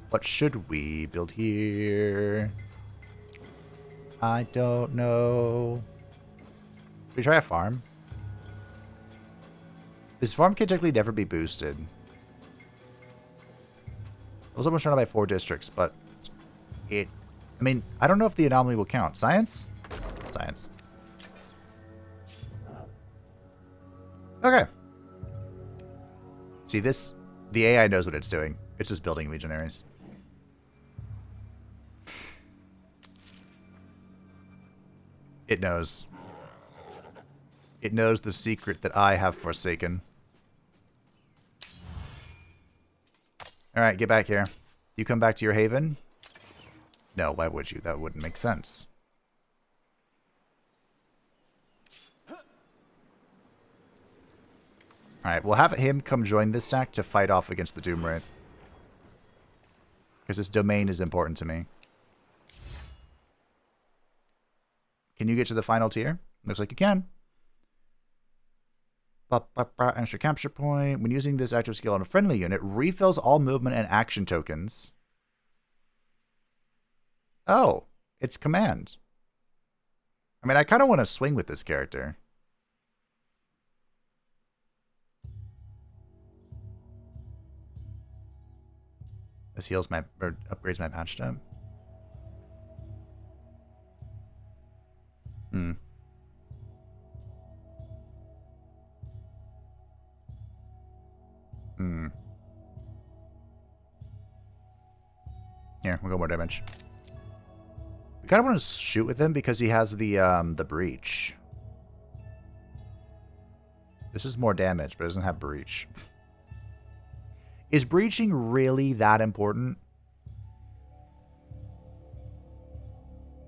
What should we build here? I don't know. Should we try a farm? This farm can technically never be boosted. I was almost trying to buy 4 districts, but it I mean, I don't know if the anomaly will count. Science? Science. Okay. See, this... The AI knows what it's doing. It's just building legionaries. It knows. It knows the secret that I have forsaken. Alright, get back here. You come back to your haven? No, why would you? That wouldn't make sense. Alright, we'll have him come join this stack to fight off against the Doomwraith. Because this domain is important to me. Can you get to the final tier? Looks like you can. Extra capture point. When using this active skill on a friendly unit, refills all movement and action tokens. Oh, it's command. I mean, I kind of want to swing with this character. This heals my, or upgrades my patch step. Here, we'll go more damage. We kind of want to shoot with him because he has the breach. This is more damage, but it doesn't have breach. Is breaching really that important?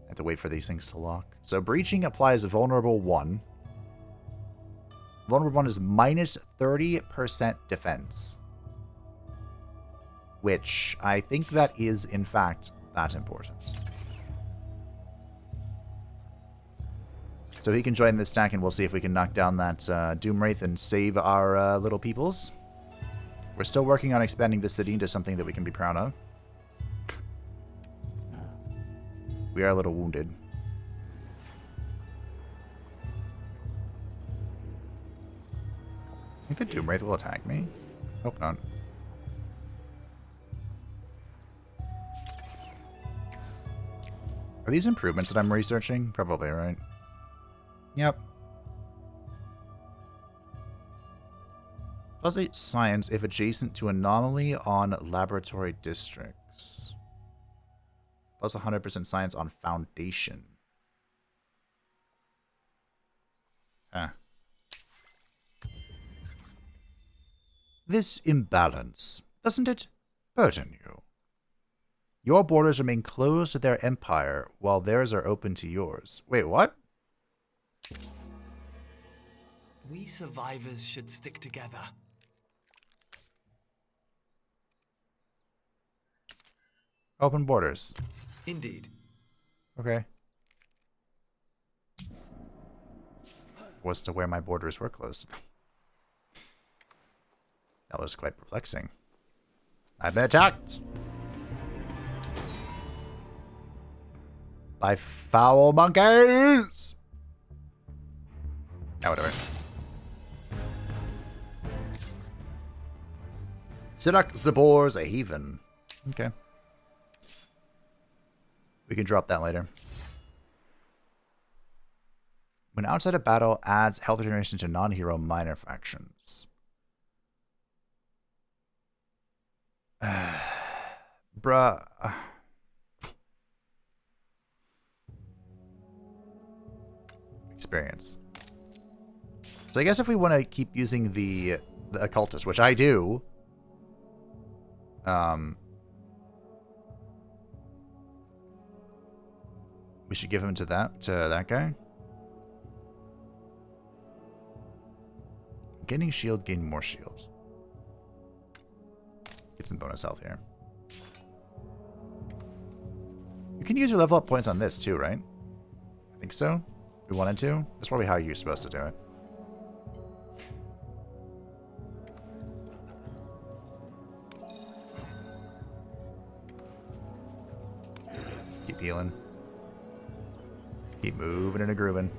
I have to wait for these things to lock. So breaching applies a vulnerable 1. Vulnerable 1 is minus 30% defense. Which I think that is, in fact, that important. So he can join this stack and we'll see if we can knock down that Doomwraith and save our little peoples. We're still working on expanding the city into something that we can be proud of. We are a little wounded. I think the Doomwraith will attack me. Hope not. Are these improvements that I'm researching? Probably, right? Yep. Plus 8 science if adjacent to anomaly on laboratory districts. Plus 100% science on foundation. Huh. This imbalance, doesn't it burden you? Your borders remain closed to their empire, while theirs are open to yours. Wait, what? We survivors should stick together. Open borders. Indeed. Okay. Was to where my borders were closed. That was quite perplexing. I've been attacked! By foul monkeys! Now whatever. Sirak Zabor's a haven. Okay. We can drop that later. When outside of battle, adds health regeneration to non-hero minor factions. Bruh. Experience. So I guess if we want to keep using the occultist, which I do, we should give him to that guy. Gaining shield, gain more shield. Get some bonus health here. You can use your level up points on this too, right? I think so. If we wanted to. That's probably how you're supposed to do it. Keep healing. Keep moving and grooving.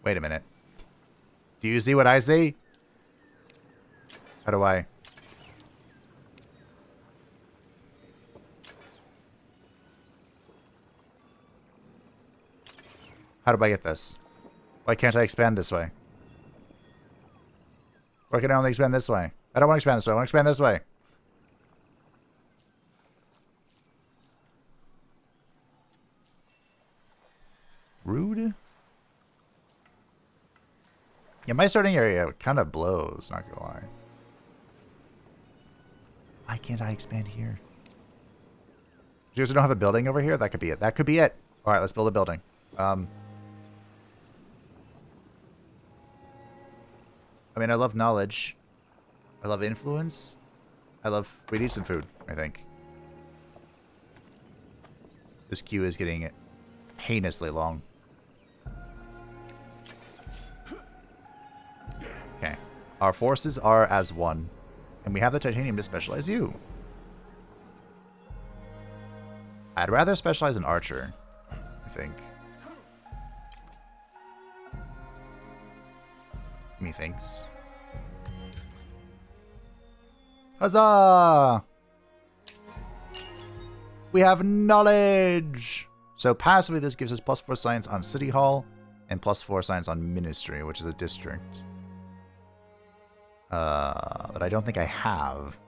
Wait a minute. Do you see what I see? How do I... How do I get this? Why can't I expand this way? Why can I only expand this way? I don't want to expand this way. I want to expand this way. Rude? Yeah, my starting area kind of blows, not gonna lie. Why can't I expand here? You guys don't have a building over here? That could be it. That could be it. Alright, let's build a building. I mean, I love knowledge. I love influence. We need some food, I think. This queue is getting heinously long. Okay. Our forces are as one. And we have the titanium to specialize you. I'd rather specialize in archer, I think. Methinks. Huzzah! We have knowledge! So passively this gives us +4 science on City Hall and +4 science on Ministry, which is a district. That I don't think I have.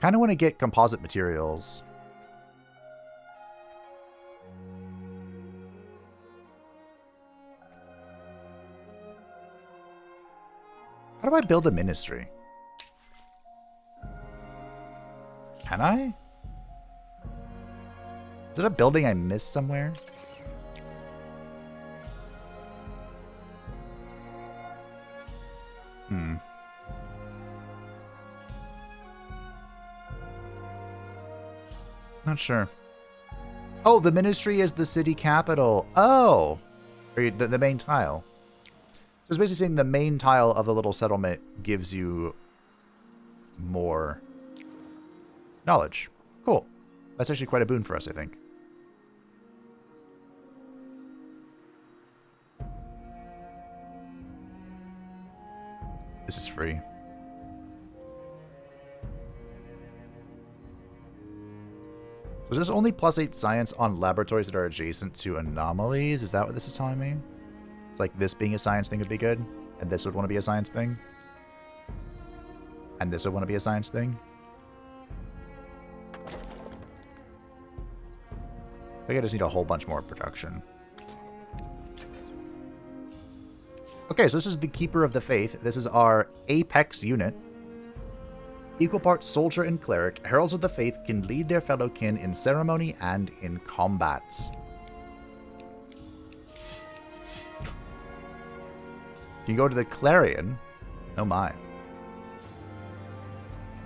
Kind of want to get composite materials. How do I build a ministry? Can I? Is it a building I missed somewhere? Not sure. Oh, the ministry is the city capital. Oh! Or the main tile. So it's basically saying the main tile of the little settlement gives you more knowledge. Cool. That's actually quite a boon for us, I think. This is free. So there's only +8 science on laboratories that are adjacent to anomalies. Is that what this is telling me? Like this being a science thing would be good, and this would want to be a science thing, and this would want to be a science thing. I think I just need a whole bunch more production. Okay, so this is the Keeper of the Faith. This is our Apex unit. Equal parts soldier and cleric, heralds of the faith can lead their fellow kin in ceremony and in combat. You can go to the Clarion. Oh my.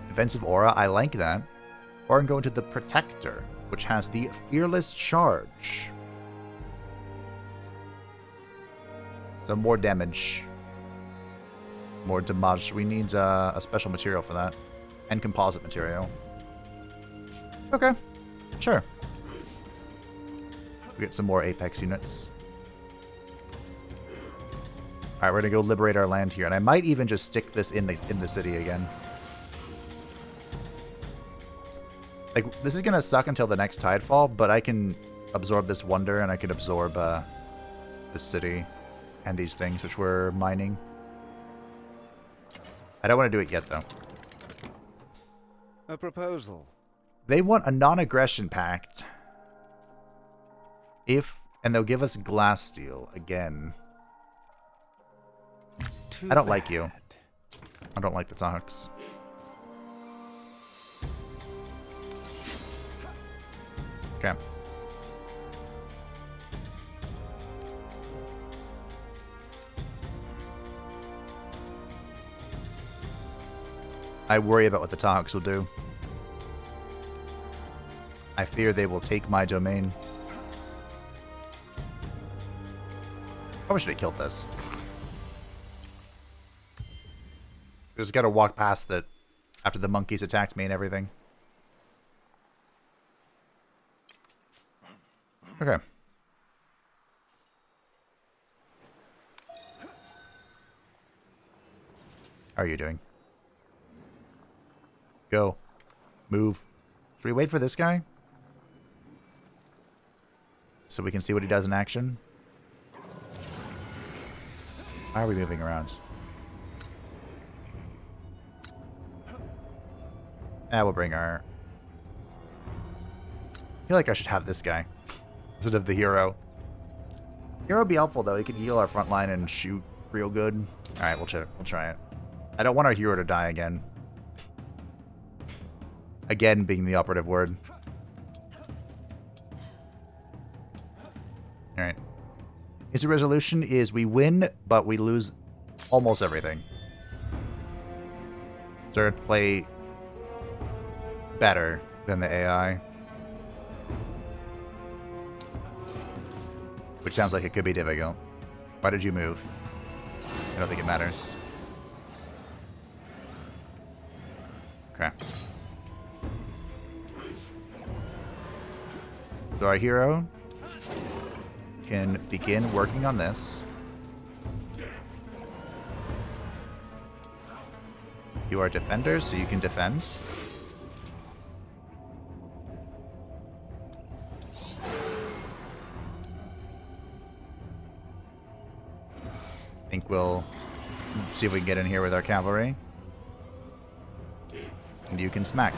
Defensive Aura, I like that. Or I can go into the Protector, which has the Fearless Charge. So more damage. More damage. We need a special material for that. And composite material. Okay. Sure. We get some more Apex units. Alright, we're gonna go liberate our land here. And I might even just stick this in the city again. Like, this is gonna suck until the next Tidefall, but I can absorb this wonder and I can absorb this city and these things which we're mining. I don't want to do it yet, though. A proposal. They want a non-aggression pact. And they'll give us glass steel again. I don't like you. I don't like the talks. Okay. I worry about what the Tahawks will do. I fear they will take my domain. Probably should have killed this. Just gotta walk past it after the monkeys attacked me and everything. Okay. How are you doing? Go. Move. Should we wait for this guy? So we can see what he does in action? Why are we moving around? We'll bring our... I feel like I should have this guy instead of the hero. Hero would be helpful, though. He can heal our front line and shoot real good. Alright, we'll try it. I don't want our hero to die again. Again being the operative word. Alright. His resolution is we win, but we lose almost everything. So we're going to play better than the AI. Which sounds like it could be difficult. Why did you move? I don't think it matters. Okay. So our hero can begin working on this. You are defenders, so you can defend. I think we'll see if we can get in here with our cavalry. And you can smack.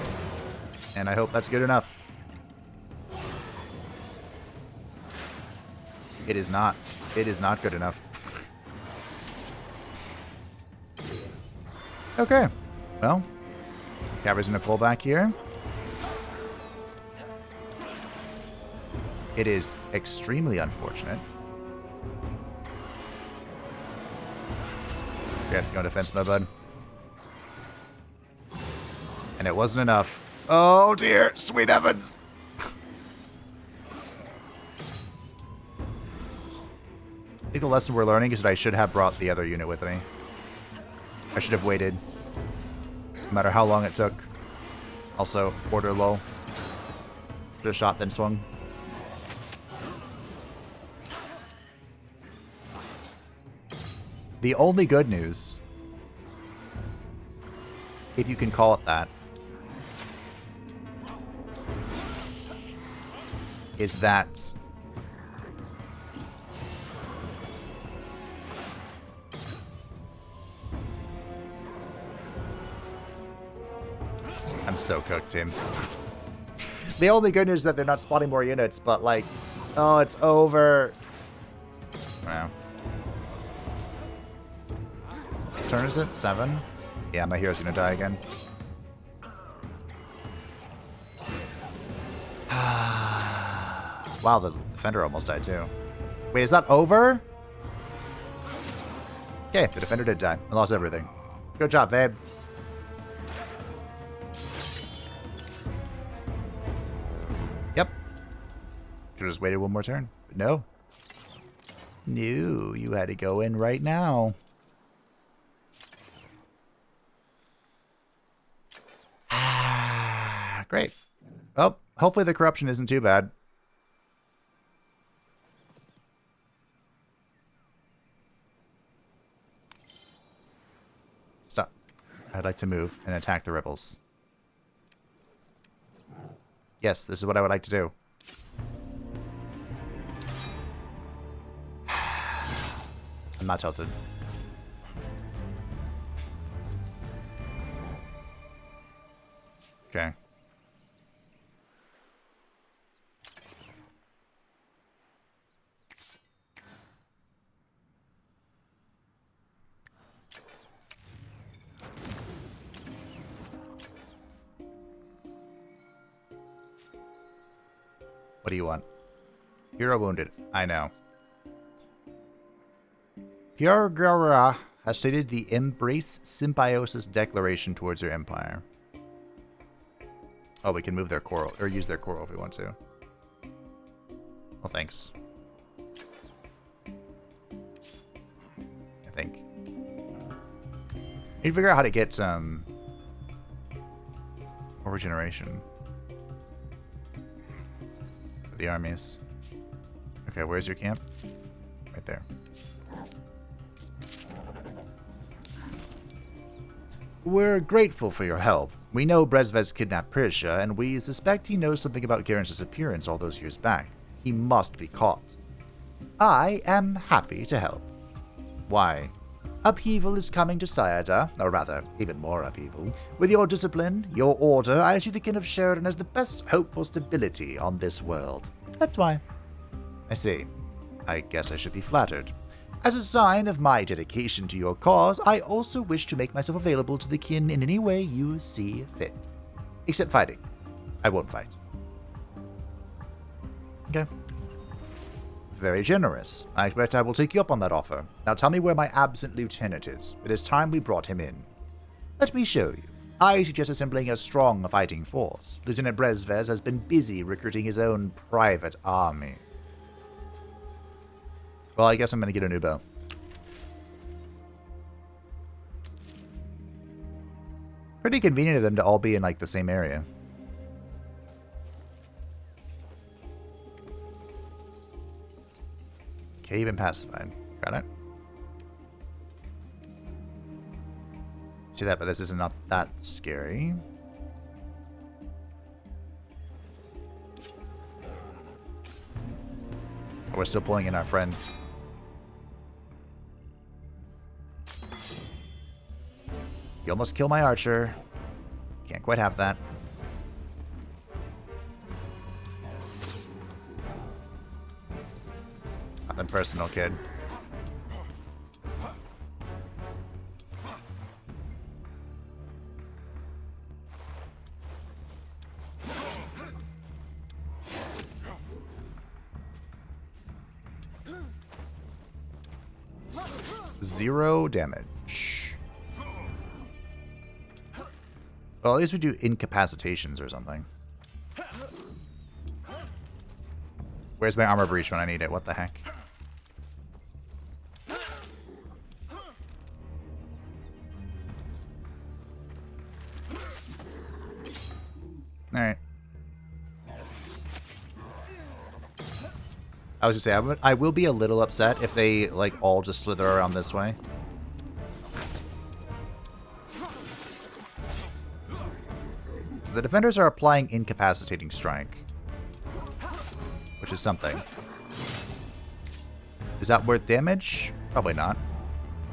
And I hope that's good enough. It is not. It is not good enough. Okay. Well, cavalry's gonna pull back here. It is extremely unfortunate. We have to go defense mode, bud. And it wasn't enough. Oh dear, sweet heavens. I think the lesson we're learning is that I should have brought the other unit with me. I should have waited. No matter how long it took. Also, order low. Should have shot then swung. The only good news, if you can call it that, is that I'm so cooked, Tim. The only good news is that they're not spawning more units, but like, oh, it's over. Wow. Turn is it? 7? Yeah, my hero's gonna die again. Wow, the defender almost died too. Wait, is that over? Okay, the defender did die. I lost everything. Good job, babe. Yep. Should have just waited one more turn. But no. No, you had to go in right now. Great. Well, hopefully the corruption isn't too bad. Stop. I'd like to move and attack the rebels. Yes, this is what I would like to do. I'm not tilted. Okay. What do you want? Hero wounded. I know. Pyargara has stated the Embrace Symbiosis Declaration towards your empire. Oh, we can move their coral, or use their coral if we want to. Well, thanks. I think. Need to figure out how to get some more regeneration for the armies. Okay, where's your camp? Right there. We're grateful for your help. We know Brezvez kidnapped Prisha, and we suspect he knows something about Garen's disappearance all those years back. He must be caught. I am happy to help. Why? Upheaval is coming to Sayada, or rather, even more upheaval. With your discipline, your order, I see the kin of Sheridan as the best hope for stability on this world. That's why. I see. I guess I should be flattered. As a sign of my dedication to your cause, I also wish to make myself available to the kin in any way you see fit. Except fighting. I won't fight. Okay. Very generous. I expect I will take you up on that offer. Now tell me where my absent lieutenant is. It is time we brought him in. Let me show you. I suggest assembling a strong fighting force. Lieutenant Brezvez has been busy recruiting his own private army. Well, I guess I'm going to get a new bow. Pretty convenient of them to all be in, like, the same area. Cave and pacified. Got it. See that, but this is not that scary. We're still pulling in our friends. You almost killed my archer. Can't quite have that. Nothing personal, kid. Zero damage. Well, at least we do incapacitations or something. Where's my armor breach when I need it? What the heck? Alright. I was gonna say, I will be a little upset if they, like, all just slither around this way. The defenders are applying incapacitating strike, which is something. Is that worth damage? Probably not,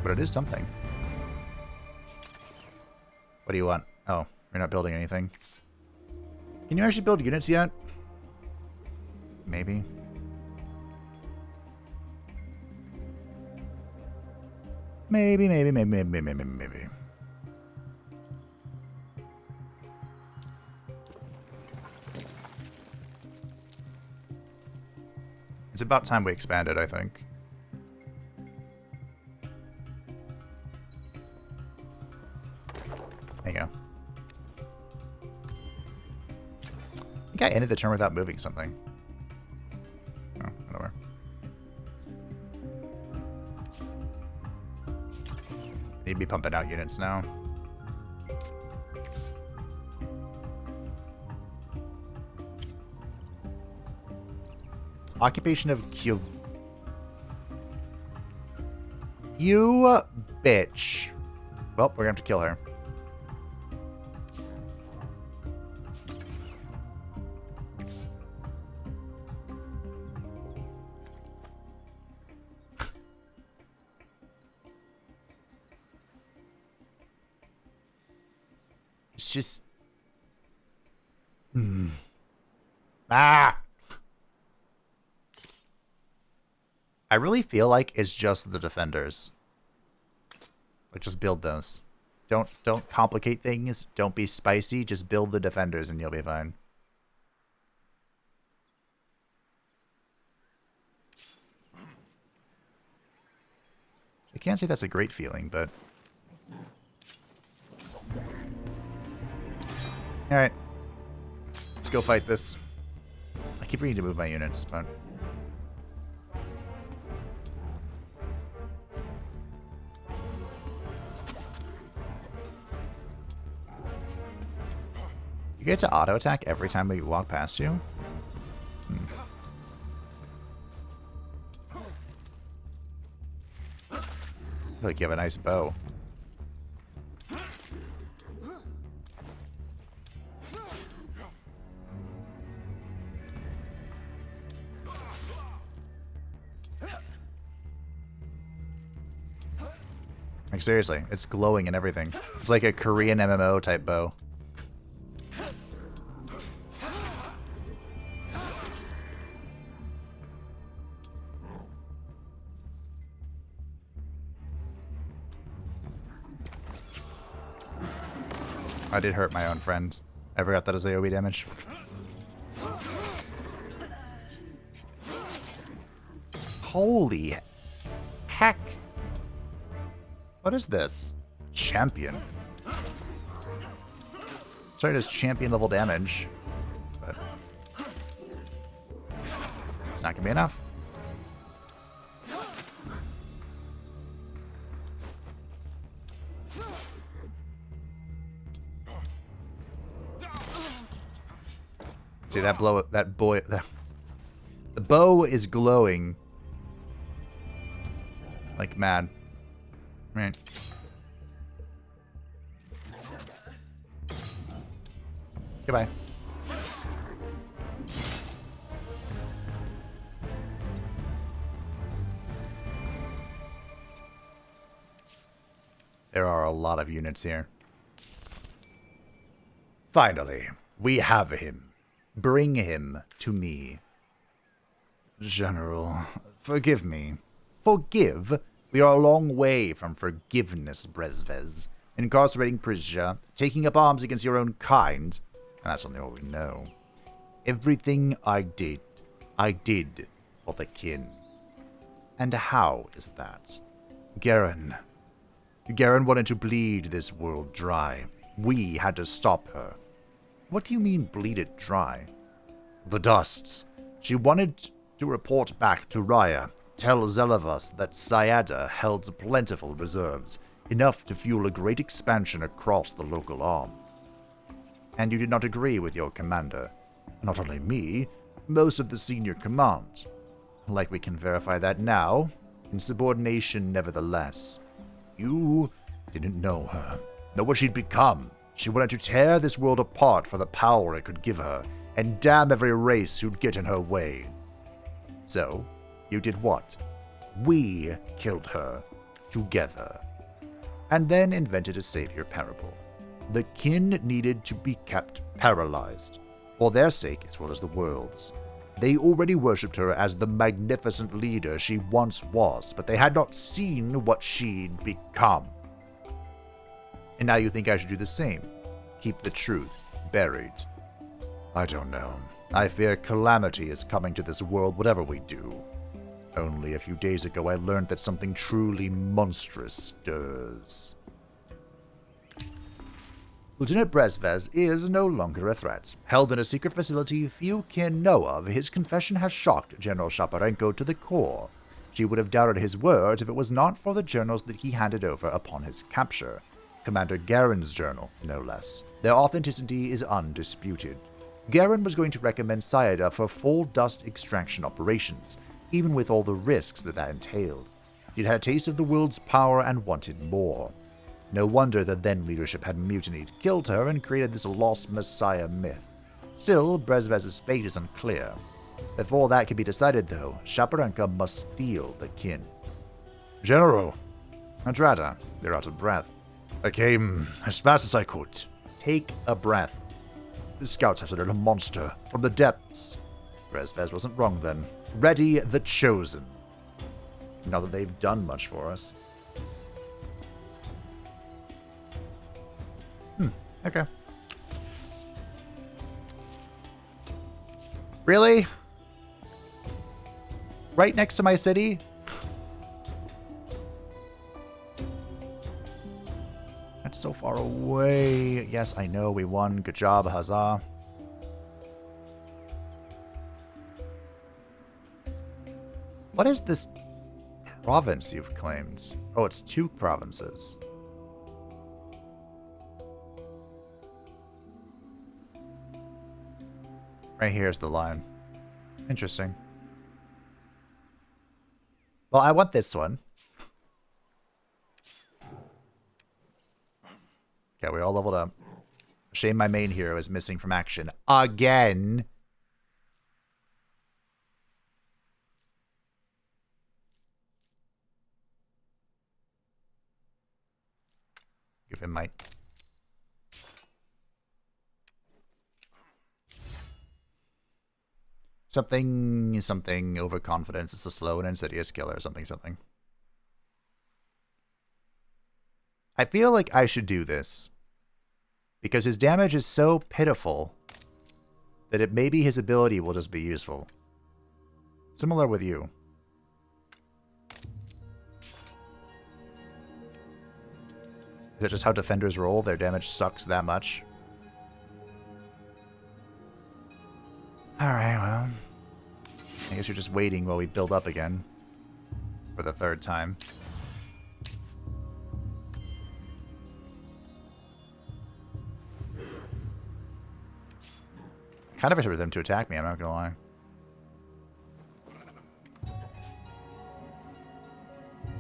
but it is something. What do you want? Oh, you're not building anything. Can you actually build units yet? Maybe. Maybe. It's about time we expanded, I think. There you go. I think I ended the turn without moving something. Oh, whatever. Need to be pumping out units now. Occupation of Kyiv. You bitch. Well, we're gonna have to kill her. It's just... Ah! I really feel like it's just the defenders. Like, just build those. Don't complicate things. Don't be spicy. Just build the defenders and you'll be fine. I can't say that's a great feeling, but... Alright. Let's go fight this. I keep forgetting to move my units, but... You get to auto attack every time we walk past you? I feel like you have a nice bow. Like, seriously, it's glowing and everything. It's like a Korean MMO type bow. I did hurt my own friend. I forgot that as AoE damage. Holy heck. What is this? Champion. Sorry, it does champion level damage, but it's not gonna be enough. See that blow? That boy. The bow is glowing like mad. Right. Goodbye. There are a lot of units here. Finally, we have him. Bring him to me. General, forgive me. Forgive? We are a long way from forgiveness, Brezvez. Incarcerating Prisia, taking up arms against your own kind, and that's only all we know. Everything I did for the kin. And how is that? Garen wanted to bleed this world dry. We had to stop her. What do you mean bleed it dry? The dusts. She wanted to report back to Raya, tell Zelivus that Syada held plentiful reserves, enough to fuel a great expansion across the local arm. And you did not agree with your commander. Not only me, most of the senior command. Like we can verify that now. Insubordination nevertheless. You didn't know her. Know what she'd become. She wanted to tear this world apart for the power it could give her, and damn every race who'd get in her way. So, you did what? We killed her. Together. And then invented a savior parable. The kin needed to be kept paralyzed, for their sake as well as the world's. They already worshipped her as the magnificent leader she once was, but they had not seen what she'd become. And now you think I should do the same? Keep the truth buried? I don't know. I fear calamity is coming to this world whatever we do. Only a few days ago I learned that something truly monstrous stirs. Lieutenant Brezvez is no longer a threat. Held in a secret facility few can know of, his confession has shocked General Shaparenko to the core. She would have doubted his words if it was not for the journals that he handed over upon his capture. Commander Garen's journal, no less. Their authenticity is undisputed. Garen was going to recommend Syada for full dust extraction operations, even with all the risks that entailed. She'd had a taste of the world's power and wanted more. No wonder the then leadership had mutinied, killed her, and created this lost messiah myth. Still, Brezvez's fate is unclear. Before that can be decided, though, Shaparenka must steal the kin. General! Andrada, you're out of breath. I came as fast as I could. Take a breath. The scouts have a little monster from the depths. Brezvez wasn't wrong then. Ready the Chosen. Not that they've done much for us. Okay. Really? Right next to my city? That's so far away. Yes, I know we won. Good job, huzzah. What is this province you've claimed? Oh, it's 2 provinces. Right here's the line. Interesting. Well, I want this one. Okay, we all leveled up. Shame my main hero is missing from action. Again! Give him might. Something overconfidence. It's a slow and insidious killer. Something. I feel like I should do this. Because his damage is so pitiful that it maybe his ability will just be useful. Similar with you. Is it just how defenders roll? Their damage sucks that much? Alright, well. I guess you're just waiting while we build up again. For the third time. Kind of wish for them to attack me, I'm not gonna lie.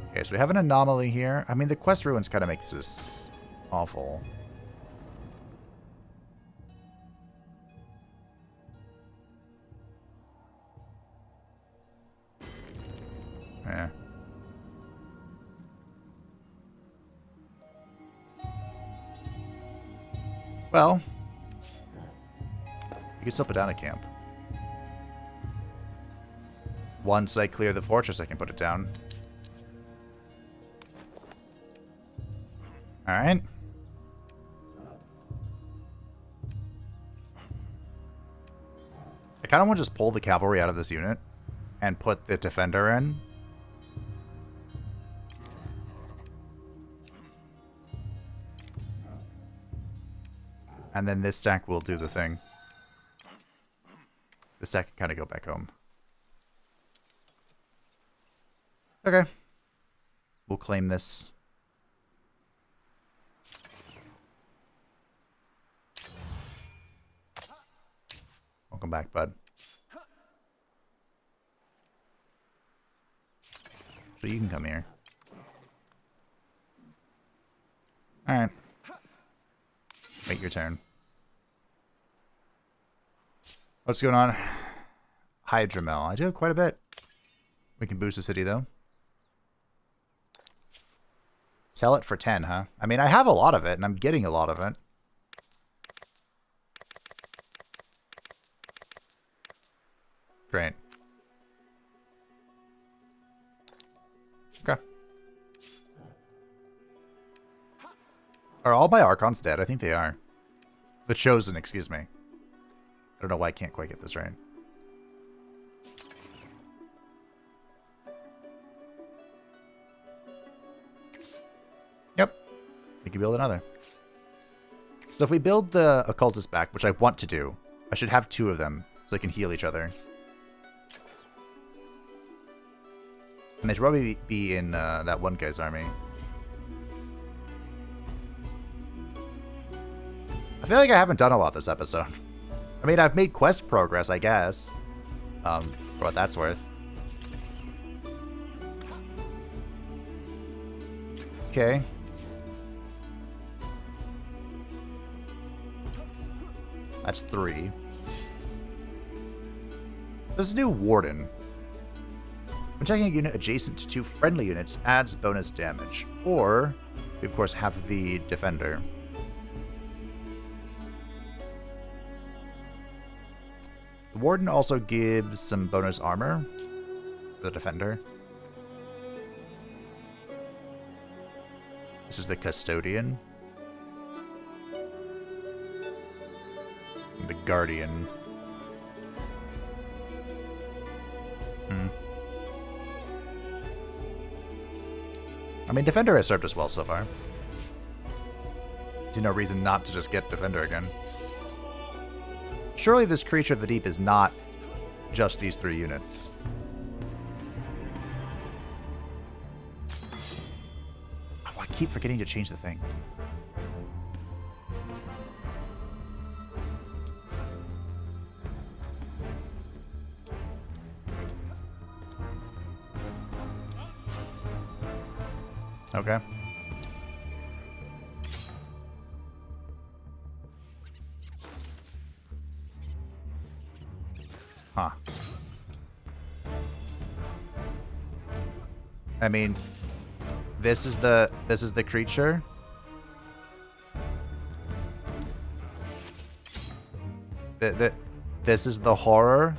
Okay, so we have an anomaly here. I mean, the quest ruins kind of makes this awful. Yeah. Well, you can still put down a camp. Once I clear the fortress, I can put it down. Alright. I kind of want to just pull the cavalry out of this unit and put the defender in. And then this stack will do the thing. This stack can kind of go back home. Okay. We'll claim this. Welcome back, bud. So you can come here. Alright. Wait your turn. What's going on? Hydromel. I do have quite a bit. We can boost the city, though. Sell it for 10, huh? I mean, I have a lot of it, and I'm getting a lot of it. Great. Okay. Are all my Archons dead? I think they are. The Chosen, excuse me. I don't know why I can't quite get this right. Yep. We can build another. So if we build the Occultist back, which I want to do, I should have 2 of them so they can heal each other. And they should probably be in that one guy's army. I feel like I haven't done a lot this episode. I mean, I've made quest progress, I guess. For what that's worth. Okay. That's 3. There's a new Warden. When checking a unit adjacent to 2 friendly units, adds bonus damage. Or, we of course have the Defender. The Warden also gives some bonus armor for the Defender. This is the Custodian. And the Guardian. I mean, Defender has served us well so far. See no reason not to just get Defender again. Surely this Creature of the Deep is not just these 3 units. Oh, I keep forgetting to change the thing. Okay. Huh. I mean, this is the creature. This is the horror.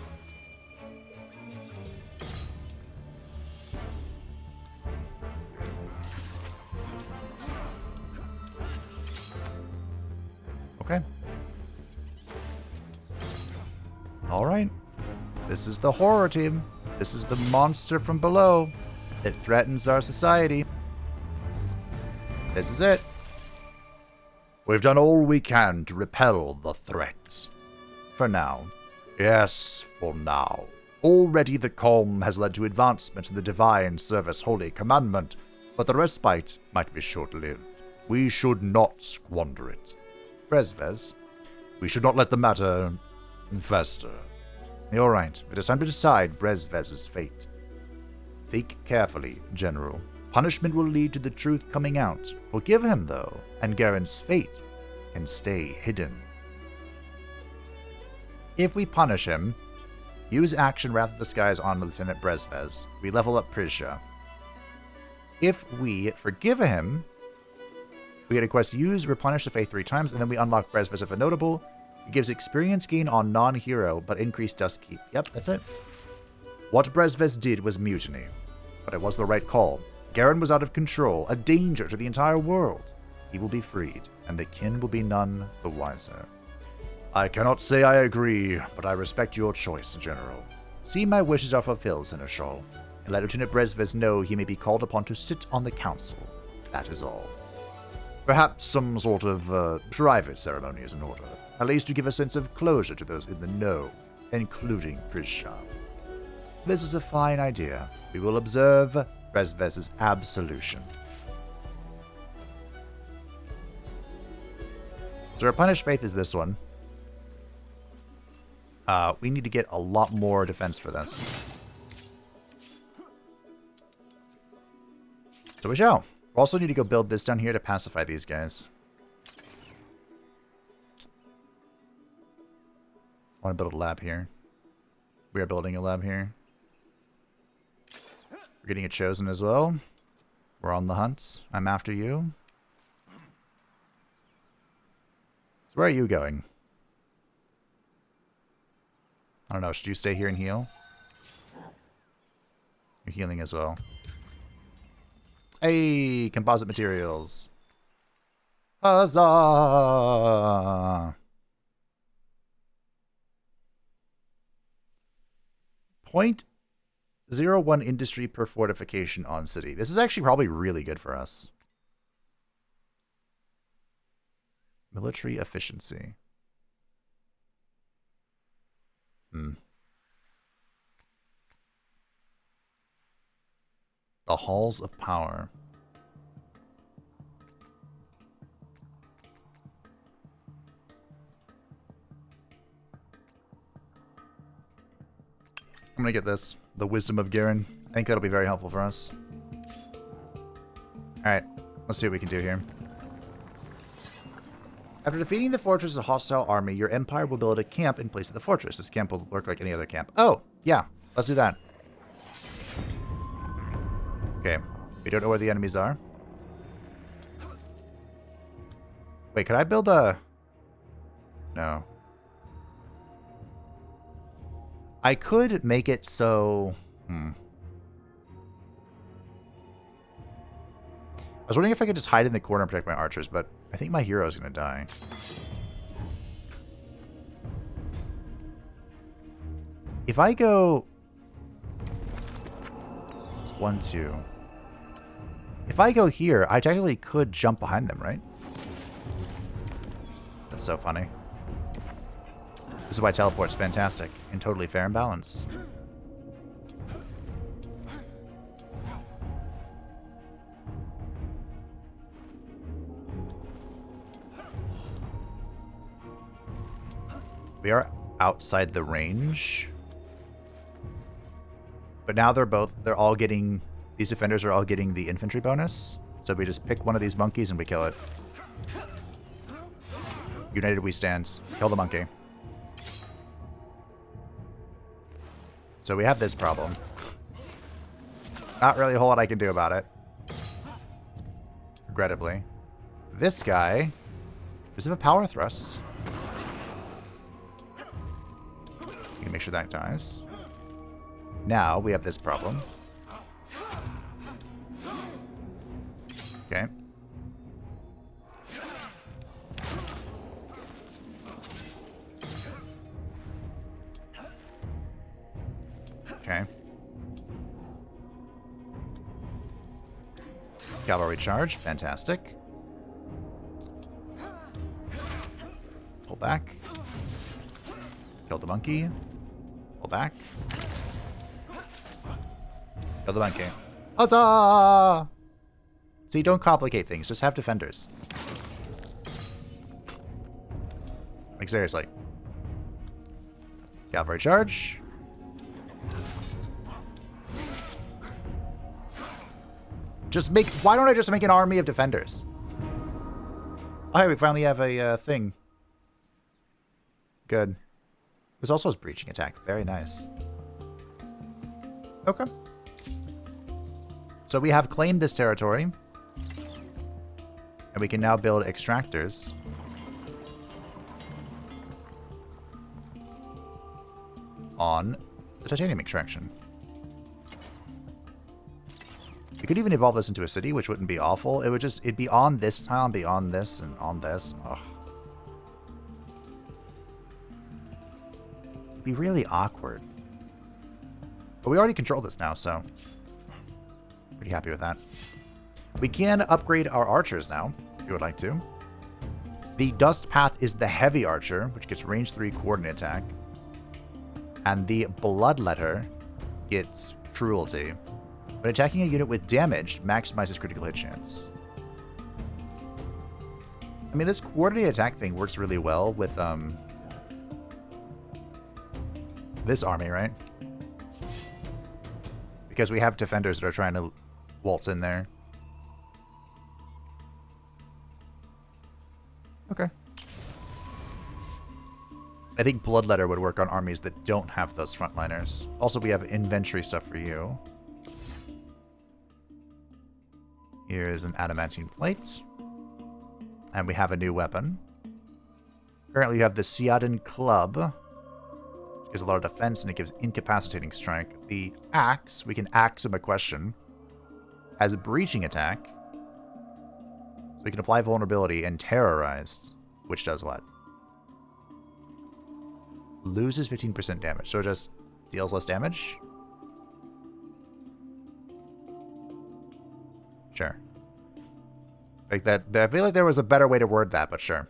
Okay. All right. This is the horror team. This is the monster from below. It threatens our society. This is it. We've done all we can to repel the threats. For now. Yes, for now. Already the calm has led to advancement in the divine service holy commandment, but the respite might be short-lived. We should not squander it. Brezvez, we should not let the matter fester. You're right. It is time to decide Brezvez's fate. Think carefully, General. Punishment will lead to the truth coming out. Forgive him, though, and Garen's fate can stay hidden. If we punish him, use action Wrath of the Skies on Lieutenant Brezvez. We level up Prisha. If we forgive him, we get a quest use Replenish the Faith 3 times, and then we unlock Brezvez if a notable. It gives experience gain on non-hero, but increased Dust Keep. Yep, that's it. What Brezvez did was mutiny, but it was the right call. Garen was out of control, a danger to the entire world. He will be freed, and the kin will be none the wiser. I cannot say I agree, but I respect your choice, General. See my wishes are fulfilled, Seneschal, and let Lieutenant Brezvez know he may be called upon to sit on the council. That is all. Perhaps some sort of private ceremony is in order, at least to give a sense of closure to those in the know, including Prisha. This is a fine idea. We will observe Brezvez's absolution. So our Punished Faith is this one. We need to get a lot more defense for this. So we shall. We also need to go build this down here to pacify these guys. I want to build a lab here. We are building a lab here. We're getting it chosen as well. We're on the hunt. I'm after you. So where are you going? I don't know. Should you stay here and heal? You're healing as well. Hey, composite materials. Huzzah! 0.01 industry per fortification on city. This is actually probably really good for us. Military efficiency. The Halls of Power. I'm gonna get this. The Wisdom of Garen. I think that'll be very helpful for us. Alright, let's see what we can do here. After defeating the fortress of a hostile army, your empire will build a camp in place of the fortress. This camp will work like any other camp. Oh, yeah, let's do that. Okay, we don't know where the enemies are. Wait, could I build a... No. I could make it so... I was wondering if I could just hide in the corner and protect my archers, but I think my hero is going to die. If I go... It's 1, 2. If I go here, I technically could jump behind them, right? That's so funny. This is why teleport's fantastic and totally fair and balanced. We are outside the range. But now they're all getting, these defenders are all getting the infantry bonus. So we just pick one of these monkeys and we kill it. United we stand. Kill the monkey. So we have this problem. Not really a whole lot I can do about it. Regrettably. This guy does have a power thrust. can make sure that dies. Now we have this problem. Okay. Okay. Cavalry charge. Fantastic. Pull back. Kill the monkey. Pull back. Kill the monkey. Huzzah! See, don't complicate things. Just have defenders. Like, seriously. Cavalry charge. Just make... Why don't I just make an army of defenders? Oh, hey, we finally have a thing. Good. This also has breaching attack. Very nice. Okay. So we have claimed this territory. And we can now build extractors. On the titanium extraction. We could even evolve this into a city, which wouldn't be awful. It would just... It'd be on this tile and be on this and on this. Ugh. It'd be really awkward. But we already control this now, so... Pretty happy with that. We can upgrade our archers now, if you would like to. The Dust Path is the heavy archer, which gets range 3 coordinate attack. And the Bloodletter gets cruelty. When attacking a unit with damage, maximizes critical hit chance. I mean, this coordinated attack thing works really well with this army, right? Because we have defenders that are trying to waltz in there. Okay. I think Bloodletter would work on armies that don't have those frontliners. Also, we have inventory stuff for you. Here's an adamantine plate. And we have a new weapon. Currently, you have the Seadan Club. Which gives a lot of defense, and it gives incapacitating strike. The axe, we can axe him a question. Has a breaching attack. So we can apply vulnerability and terrorized. Which does what? Loses 15% damage. So it just deals less damage? Sure. Like that. I feel like there was a better way to word that, but sure.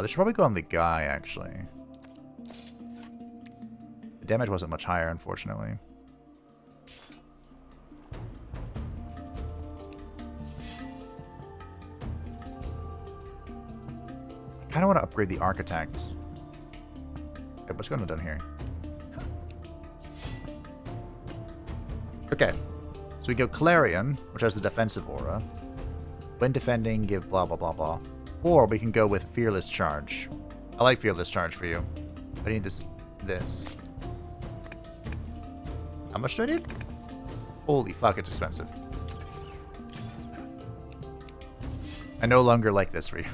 This should probably go on the guy, actually. The damage wasn't much higher, unfortunately. I kind of want to upgrade the architects. Okay, what's going on down here? Okay, so we go Clarion, which has the defensive aura. When defending, give blah, blah, blah, blah. Or we can go with Fearless Charge. I like Fearless Charge for you. I need this. How much do I need? Holy fuck, it's expensive. I no longer like this for you.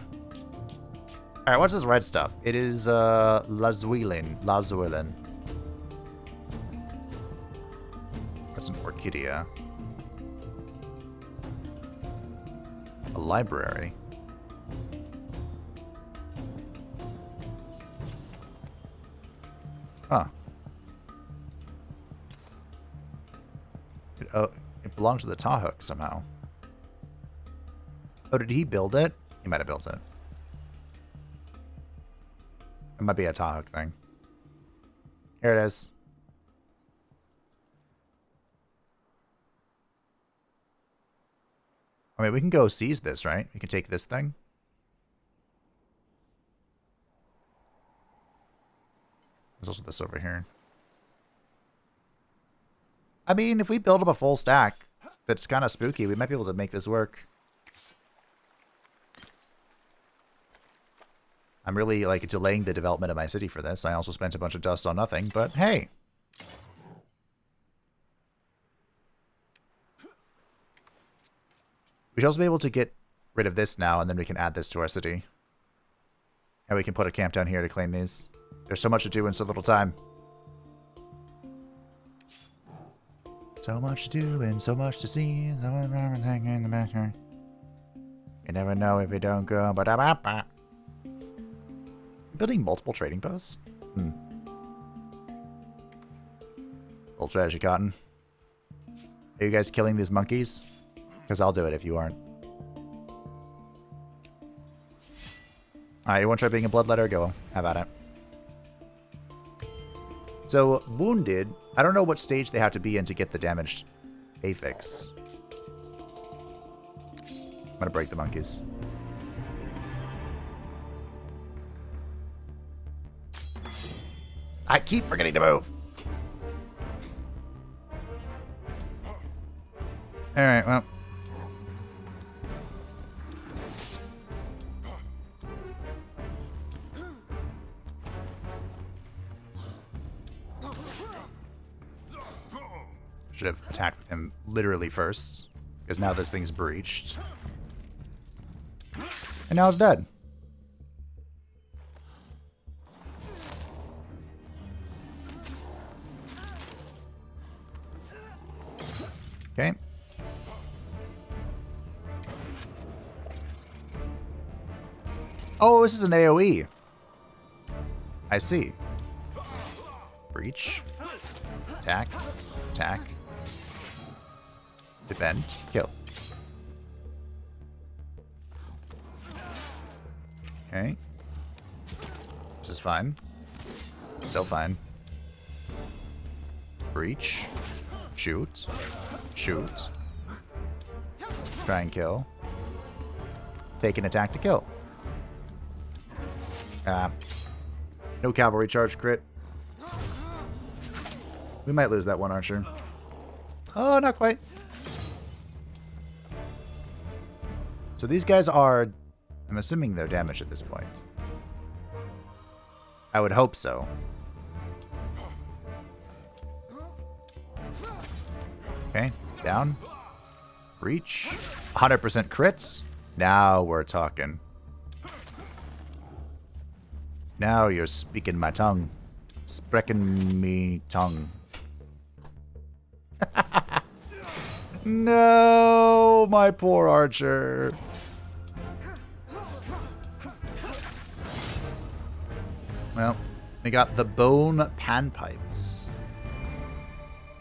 Alright, what's this red stuff? It is, Lazuilin. That's an Orchidea. A library. Huh. It belongs to the Tahook somehow. Oh, did he build it? He might have built it. It might be a Tahook thing. Here it is. I mean, we can go seize this, right? We can take this thing. There's also this over here. I mean, if we build up a full stack that's kind of spooky, we might be able to make this work. I'm really, like, delaying the development of my city for this. I also spent a bunch of dust on nothing, but hey. We should also be able to get rid of this now, and then we can add this to our city. And we can put a camp down here to claim these. There's so much to do in so little time. So much to do and so much to see. Hanging in the backyard. You never know if you don't go. Building multiple trading posts? Old strategy, Cotton. Are you guys killing these monkeys? Because I'll do it if you aren't. Alright, you want to try being a bloodletter? Go. Have at it. So, wounded. I don't know what stage they have to be in to get the damaged affix. I'm going to break the monkeys. I keep forgetting to move. Alright, well. Should have attacked with him literally first. Because now this thing's breached. And now it's dead. Okay. Oh, this is an AoE. I see. Breach. Attack. Attack. Defend. Kill. Okay. This is fine. Still fine. Breach. Shoot. Shoot. Try and kill. Take an attack to kill. No cavalry charge crit. We might lose that one archer. Oh, not quite. So these guys are... I'm assuming they're damaged at this point. I would hope so. Okay, down. Breach. 100% crits. Now we're talking. Now you're speaking my tongue. Sprechen me tongue. No, my poor archer. Well, we got the bone panpipes.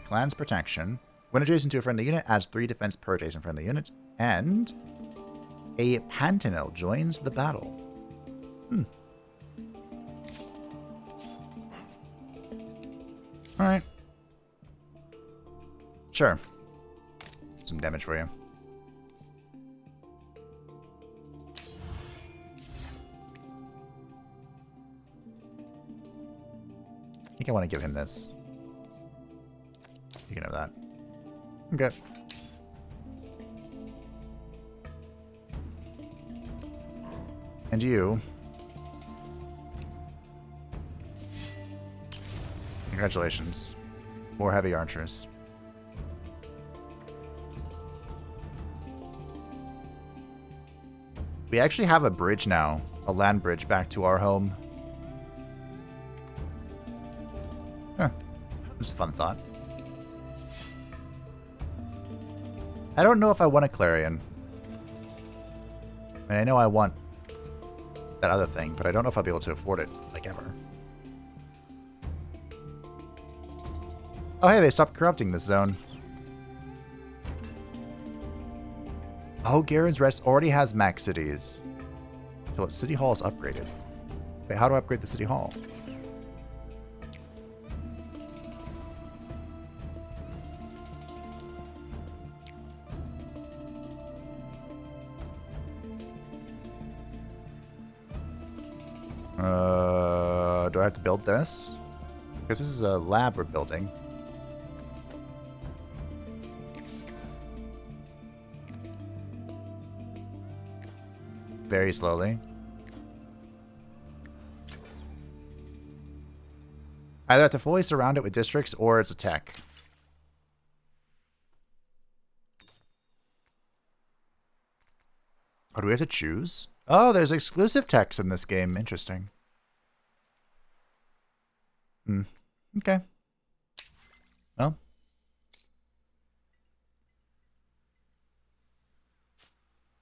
Clan's protection. When adjacent to a friendly unit, adds 3 defense per adjacent friendly unit. And a pantanel joins the battle. Alright. Sure. Some damage for you. I think I want to give him this. You can have that. Okay. And you. Congratulations. More heavy archers. We actually have a bridge now. A land bridge back to our home. Huh. Just a fun thought. I don't know if I want a Clarion. I mean, I know I want that other thing, but I don't know if I'll be able to afford it, like, ever. Oh, hey, they stopped corrupting this zone. Oh, Garen's Rest already has max cities. So its City Hall is upgraded. Wait, how do I upgrade the City Hall? Do I have to build this? Because this is a lab we're building. Very slowly. Either have to fully surround it with districts or it's a tech. Oh, do we have to choose? Oh, there's exclusive text in this game. Interesting. Hmm. Okay. Well.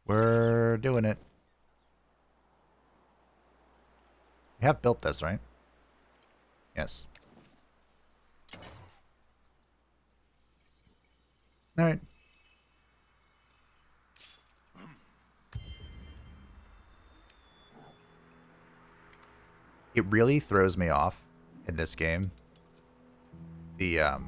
We're doing it. We have built this, right? Yes. All right. It really throws me off in this game. The I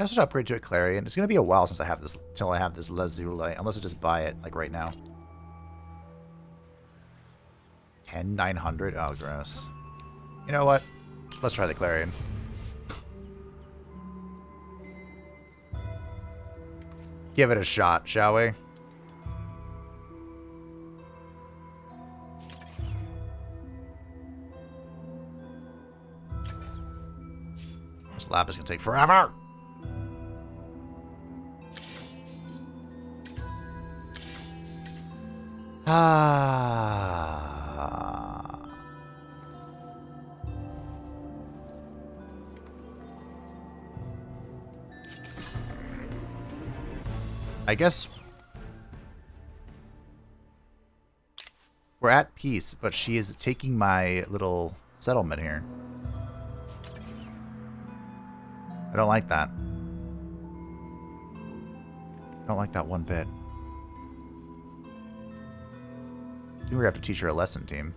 should upgrade to a Clarion. It's gonna be a while since I have this until I have this Lazuli, unless I just buy it like right now. 10,900? Oh, gross. You know what? Let's try the Clarion. Give it a shot, shall we? This lab is gonna take forever. Ah. I guess we're at peace, but she is taking my little settlement here. I don't like that. I don't like that one bit. I think we're gonna have to teach her a lesson, team.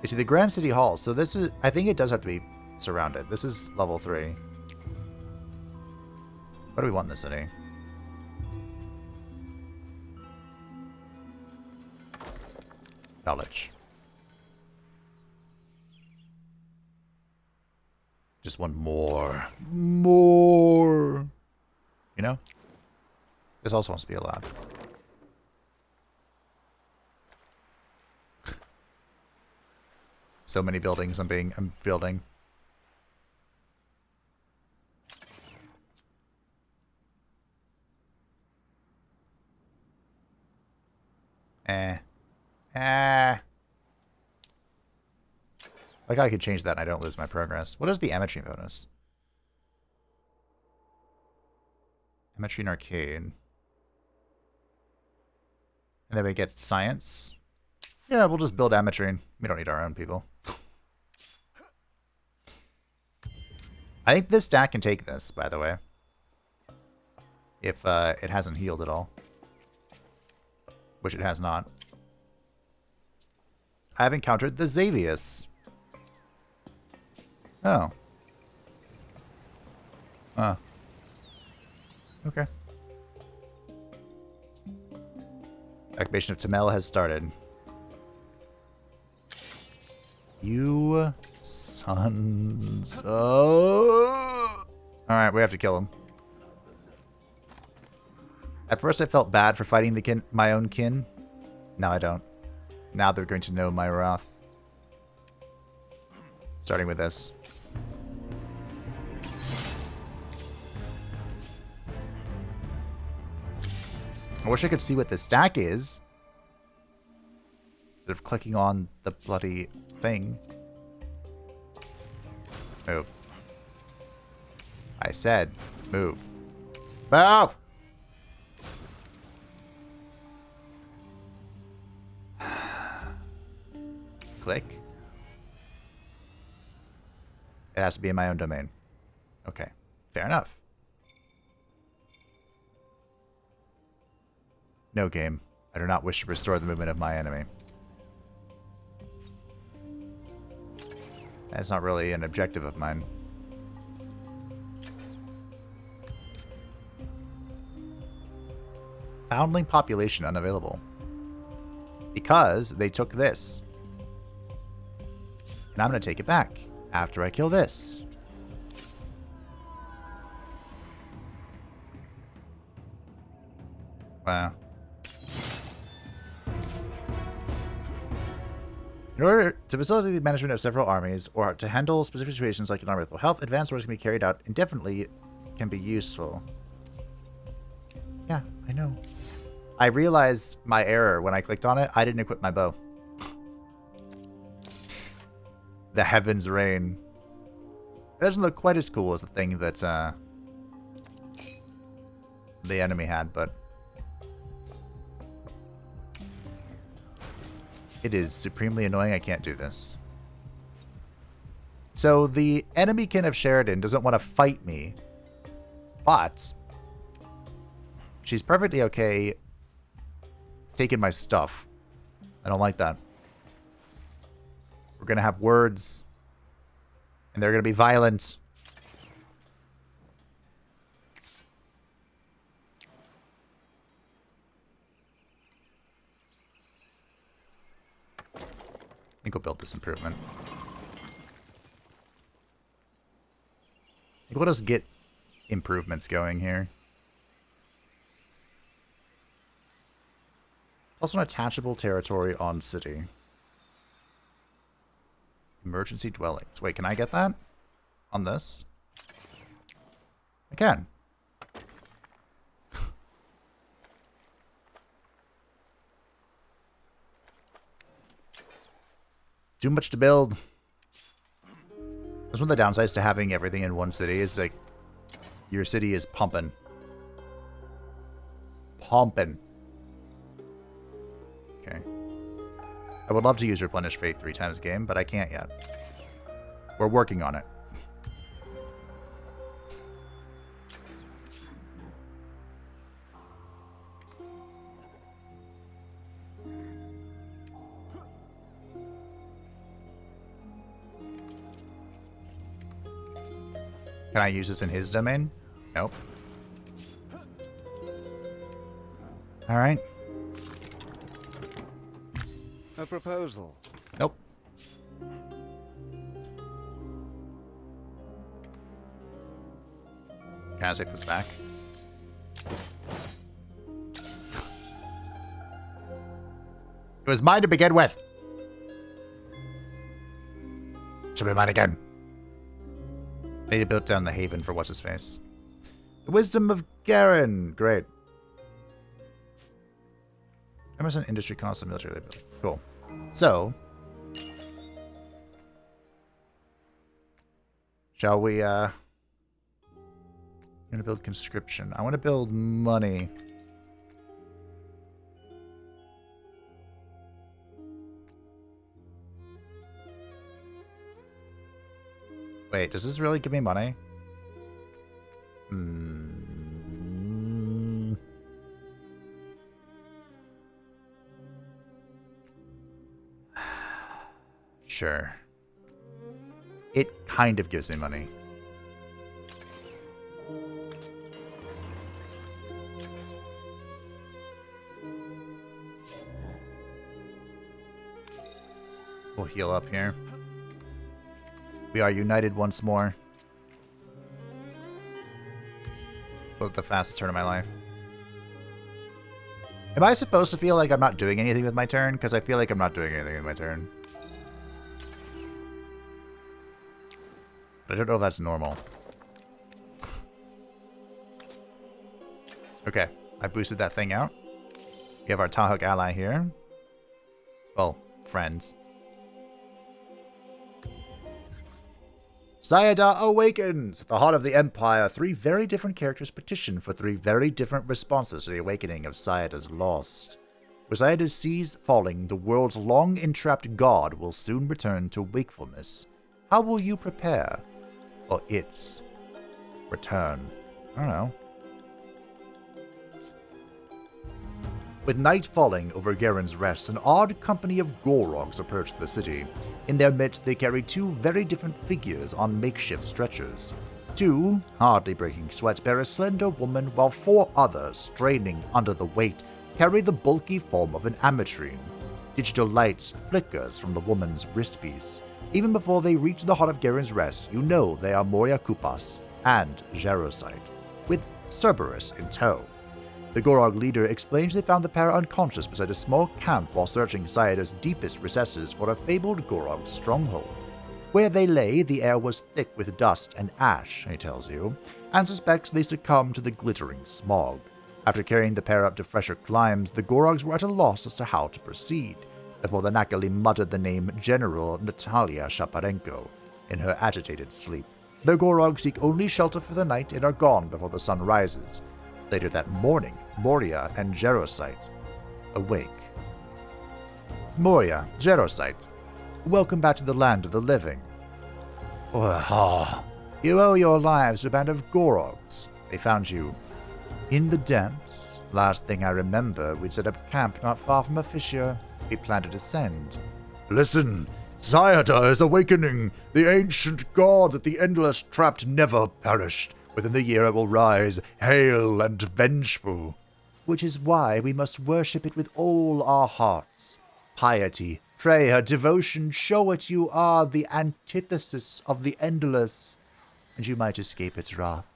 It's the Grand City Hall. So this is, I think it does have to be surrounded. This is level 3. What do we want in the city? Knowledge. Just one more. More. You know? This also wants to be a lab. So many buildings I'm building. Like I could change that and I don't lose my progress. What is the Ametrine bonus? Ametrine Arcade. And then we get science. Yeah, we'll just build Ametrine. We don't need our own people. I think this stack can take this, by the way. If it hasn't healed at all. Which it has not. I have encountered the Xavius. Oh. Huh. Okay. Activation of Tamel has started. You sons. Oh. Alright, we have to kill him. At first I felt bad for fighting the my own kin. Now I don't. Now they're going to know my wrath. Starting with this. I wish I could see what the stack is. Instead of clicking on the bloody thing. Move. I said, move. Move! Click. It has to be in my own domain. Okay. Fair enough. No game. I do not wish to restore the movement of my enemy. That's not really an objective of mine. Foundling population unavailable. Because they took this. And I'm going to take it back after I kill this. Wow. In order to facilitate the management of several armies, or to handle specific situations like an army with low health, advanced orders can be carried out indefinitely, can be useful. Yeah, I know. I realized my error when I clicked on it. I didn't equip my bow. The Heaven's Rain. It doesn't look quite as cool as the thing that the enemy had, but it is supremely annoying. I can't do this. So the enemy kin of Sheridan doesn't want to fight me, but she's perfectly okay taking my stuff. I don't like that. We're going to have words, and they're going to be violent. I think we'll build this improvement. I think we'll just get improvements going here. Also an attachable territory on city. Emergency dwellings. Wait, can I get that? On this? I can. Too much to build. That's one of the downsides to having everything in one city is like your city is pumping. Pumping. Okay. I would love to use Replenish Faith 3 times a game, but I can't yet. We're working on it. Can I use this in his domain? Nope. Alright. A proposal. Nope. Can I take this back? It was mine to begin with. Should be mine again. I need to build down the haven for what's-his-face. The Wisdom of Garen. Great. Emerson industry costs and military labor. Cool. So, shall we, I'm gonna build conscription. I want to build money. Wait, does this really give me money? Sure. It kind of gives me money. We'll heal up here. We are united once more. But the fastest turn of my life. Am I supposed to feel like I'm not doing anything with my turn? Because I feel like I'm not doing anything with my turn. But I don't know if that's normal. Okay, I boosted that thing out. We have our Tahuk ally here. Well, friends. Sayada awakens! At the heart of the Empire, 3 very different characters petition for 3 very different responses to the awakening of Sayada's lost. With Sayada's seas falling, the world's long-entrapped god will soon return to wakefulness. How will you prepare for its return? I don't know. With night falling over Garen's Rest, an odd company of Gorogs approached the city. In their midst, they carry 2 very different figures on makeshift stretchers. 2, hardly breaking sweat, bear a slender woman, while 4 others, straining under the weight, carry the bulky form of an Ametrine. Digital lights flickers from the woman's wristpiece. Even before they reach the heart of Garen's Rest, you know they are Moria Kupas and Jarosite, with Cerberus in tow. The Gorog leader explains they found the pair unconscious beside a small camp while searching Sayada's deepest recesses for a fabled Gorog stronghold. Where they lay, the air was thick with dust and ash, he tells you, and suspects they succumbed to the glittering smog. After carrying the pair up to fresher climbs, the Gorogs were at a loss as to how to proceed, before the Nakali muttered the name General Natalia Shaparenko in her agitated sleep. The Gorogs seek only shelter for the night and are gone before the sun rises. Later that morning, Moria and Gerosite awake. Moria, Gerosite, welcome back to the land of the living. You owe your lives to a band of Gorogs. They found you in the depths. Last thing I remember, we'd set up camp not far from a fissure. We planned to descend. Listen, Sayada is awakening. The ancient god that the Endless trapped never perished. Within the year it will rise, hale and vengeful. Which is why we must worship it with all our hearts. Piety, prayer, devotion show it you are the antithesis of the Endless, and you might escape its wrath.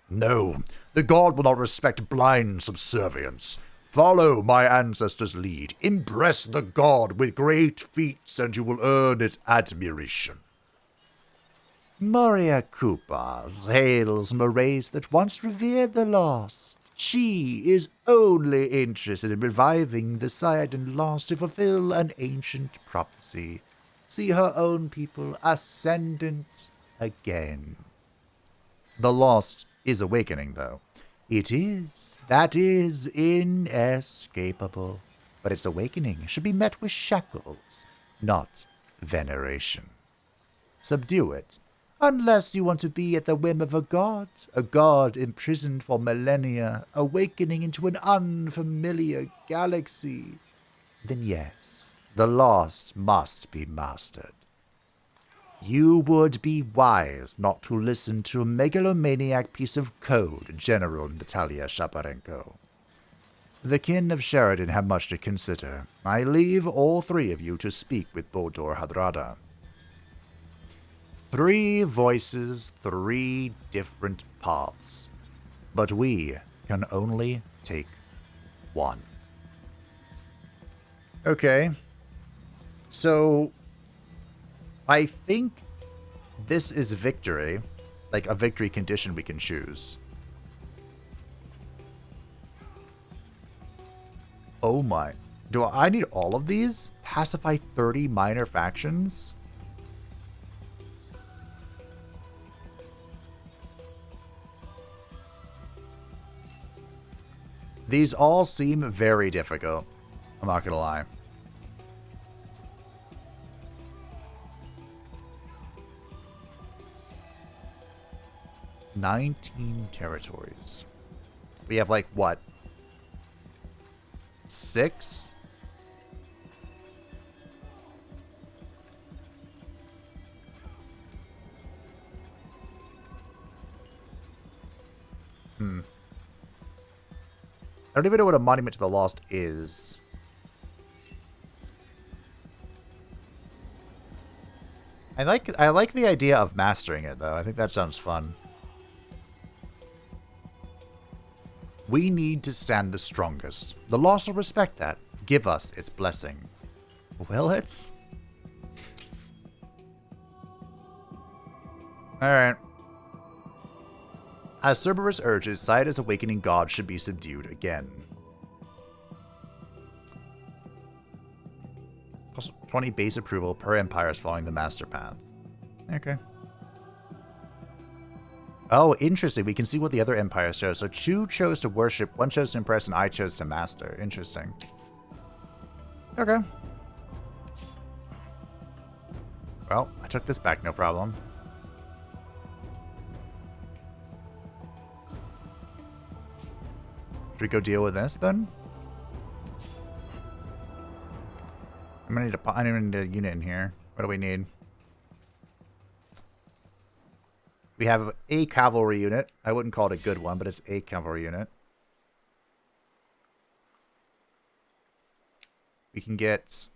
No, the god will not respect blind subservience. Follow my ancestors' lead. Impress the god with great feats, and you will earn its admiration. Moria Koopas hails from a race that once revered the lost. She is only interested in reviving the Sayadin lost to fulfill an ancient prophecy. See her own people ascendant again. The lost is awakening, though. It is. That is inescapable. But its awakening should be met with shackles, not veneration. Subdue it, unless you want to be at the whim of a god imprisoned for millennia, awakening into an unfamiliar galaxy. Then yes, the lost must be mastered. You would be wise not to listen to a megalomaniac piece of code, General Natalia Shaparenko. The kin of Sheridan have much to consider. I leave all three of you to speak with Bodor Hadrada. 3 voices, 3 different paths. But we can only take one. Okay. So, I think this is victory. Like a victory condition we can choose. Oh my. Do I need all of these? Pacify 30 minor factions? These all seem very difficult. I'm not gonna lie. "19 territories. We have like what? 6? I don't even know what a monument to the lost is. I like the idea of mastering it though. I think that sounds fun. We need to stand the strongest. The lost will respect that. Give us its blessing. Will it? Alright. As Cerberus urges, Sayada's awakening god should be subdued again. Plus 20 base approval per empires following the master path. Okay. Oh, interesting. We can see what the other empires chose. So 2 chose to worship, 1 chose to impress, and I chose to master. Interesting. Okay. Well, I took this back, no problem. Should we go deal with this then? I'm gonna need a unit in here. What do we need? We have a cavalry unit. I wouldn't call it a good one, but it's a cavalry unit. We can get...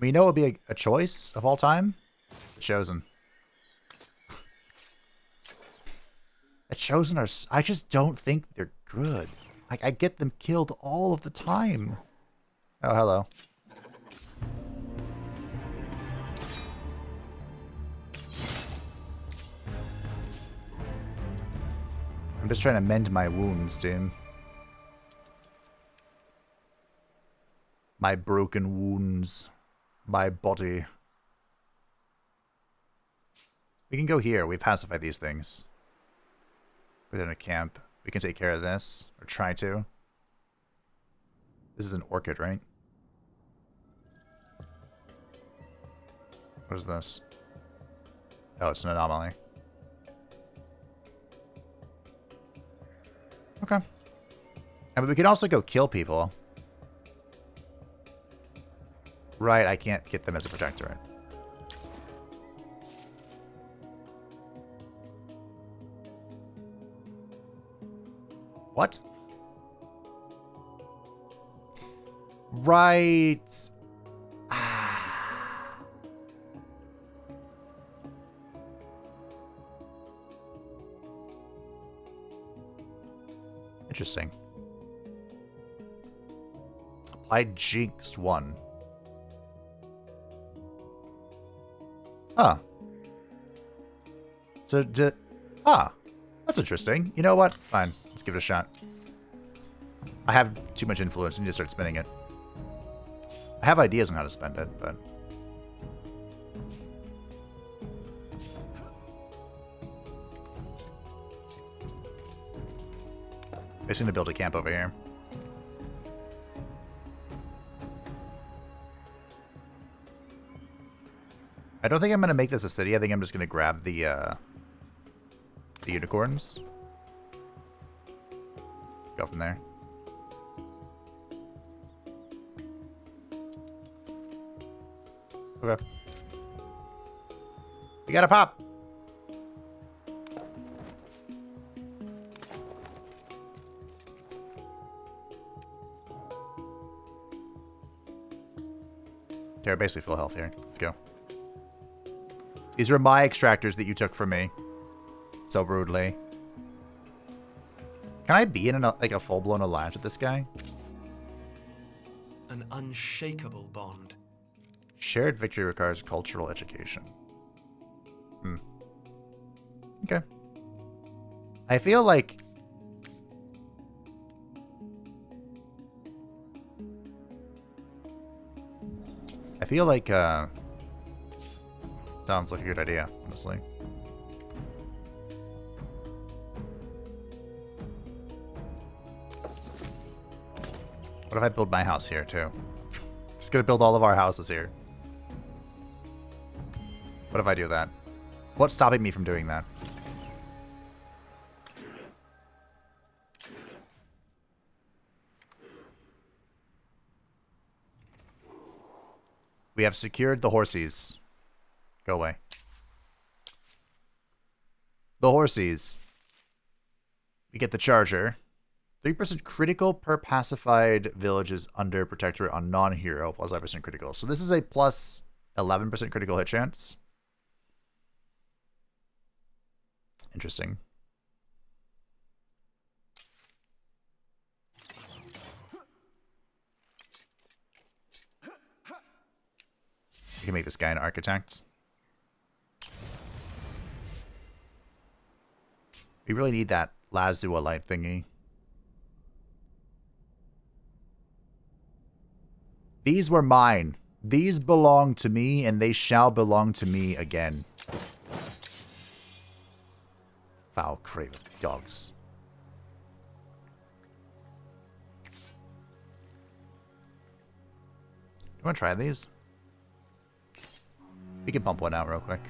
We know it would be a choice of all time. Chosen. The Chosen are... I just don't think they're good. Like, I get them killed all of the time. Oh, hello. I'm just trying to mend my wounds, dude. My broken wounds. My body. We can go here. We pacify these things. Within a camp. We can take care of this. Or try to. This is an orchid, right? What is this? Oh, it's an anomaly. Okay. But we can also go kill people. Right, I can't get them as a protectorate. What? Right. Interesting. Applied Jinxed 1. Huh. So, that's interesting. You know what? Fine. Let's give it a shot. I have too much influence. I need to start spending it. I have ideas on how to spend it, but... I'm just going to build a camp over here. I don't think I'm going to make this a city. I think I'm just going to grab the unicorns. Go from there. Okay. We got a pop. Okay, we're basically full health here. Let's go. These are my extractors that you took from me. So rudely. Can I be in like a full-blown alliance with this guy? An unshakable bond. Shared victory requires cultural education. Okay. I feel like... sounds like a good idea, honestly. What if I build my house here, too? Just gonna build all of our houses here. What if I do that? What's stopping me from doing that? We have secured the horsies. Go away. The horsies. We get the charger. 3% critical per pacified villages under protectorate on non-hero, plus 5% critical. So this is a plus 11% critical hit chance. Interesting. You can make this guy an architect. We really need that Lazua light thingy. These were mine. These belong to me, and they shall belong to me again. Foul craven dogs. You want to try these? We can pump one out real quick.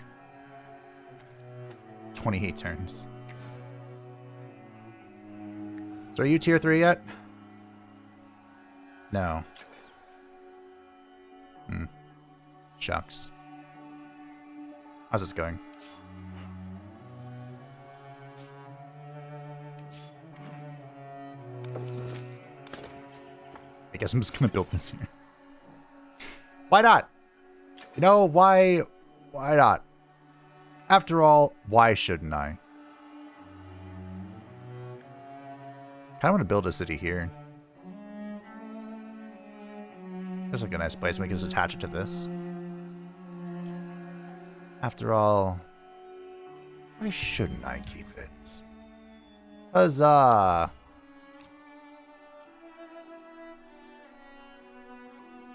28 turns. So are you tier 3 yet? No. Shucks. How's this going? I guess I'm just gonna build this here. Why not? You know, why not? After all, why shouldn't I? kind of want to build a city here. Looks like a nice place. We can just attach it to this. After all, why shouldn't I keep it? Huzzah!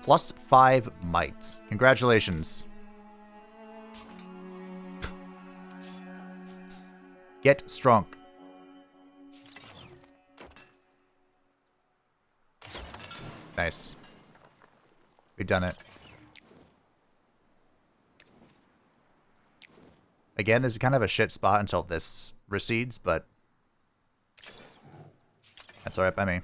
+5 might. Congratulations. Get strong. Nice. We've done it. Again, this is kind of a shit spot until this recedes, but that's alright by me.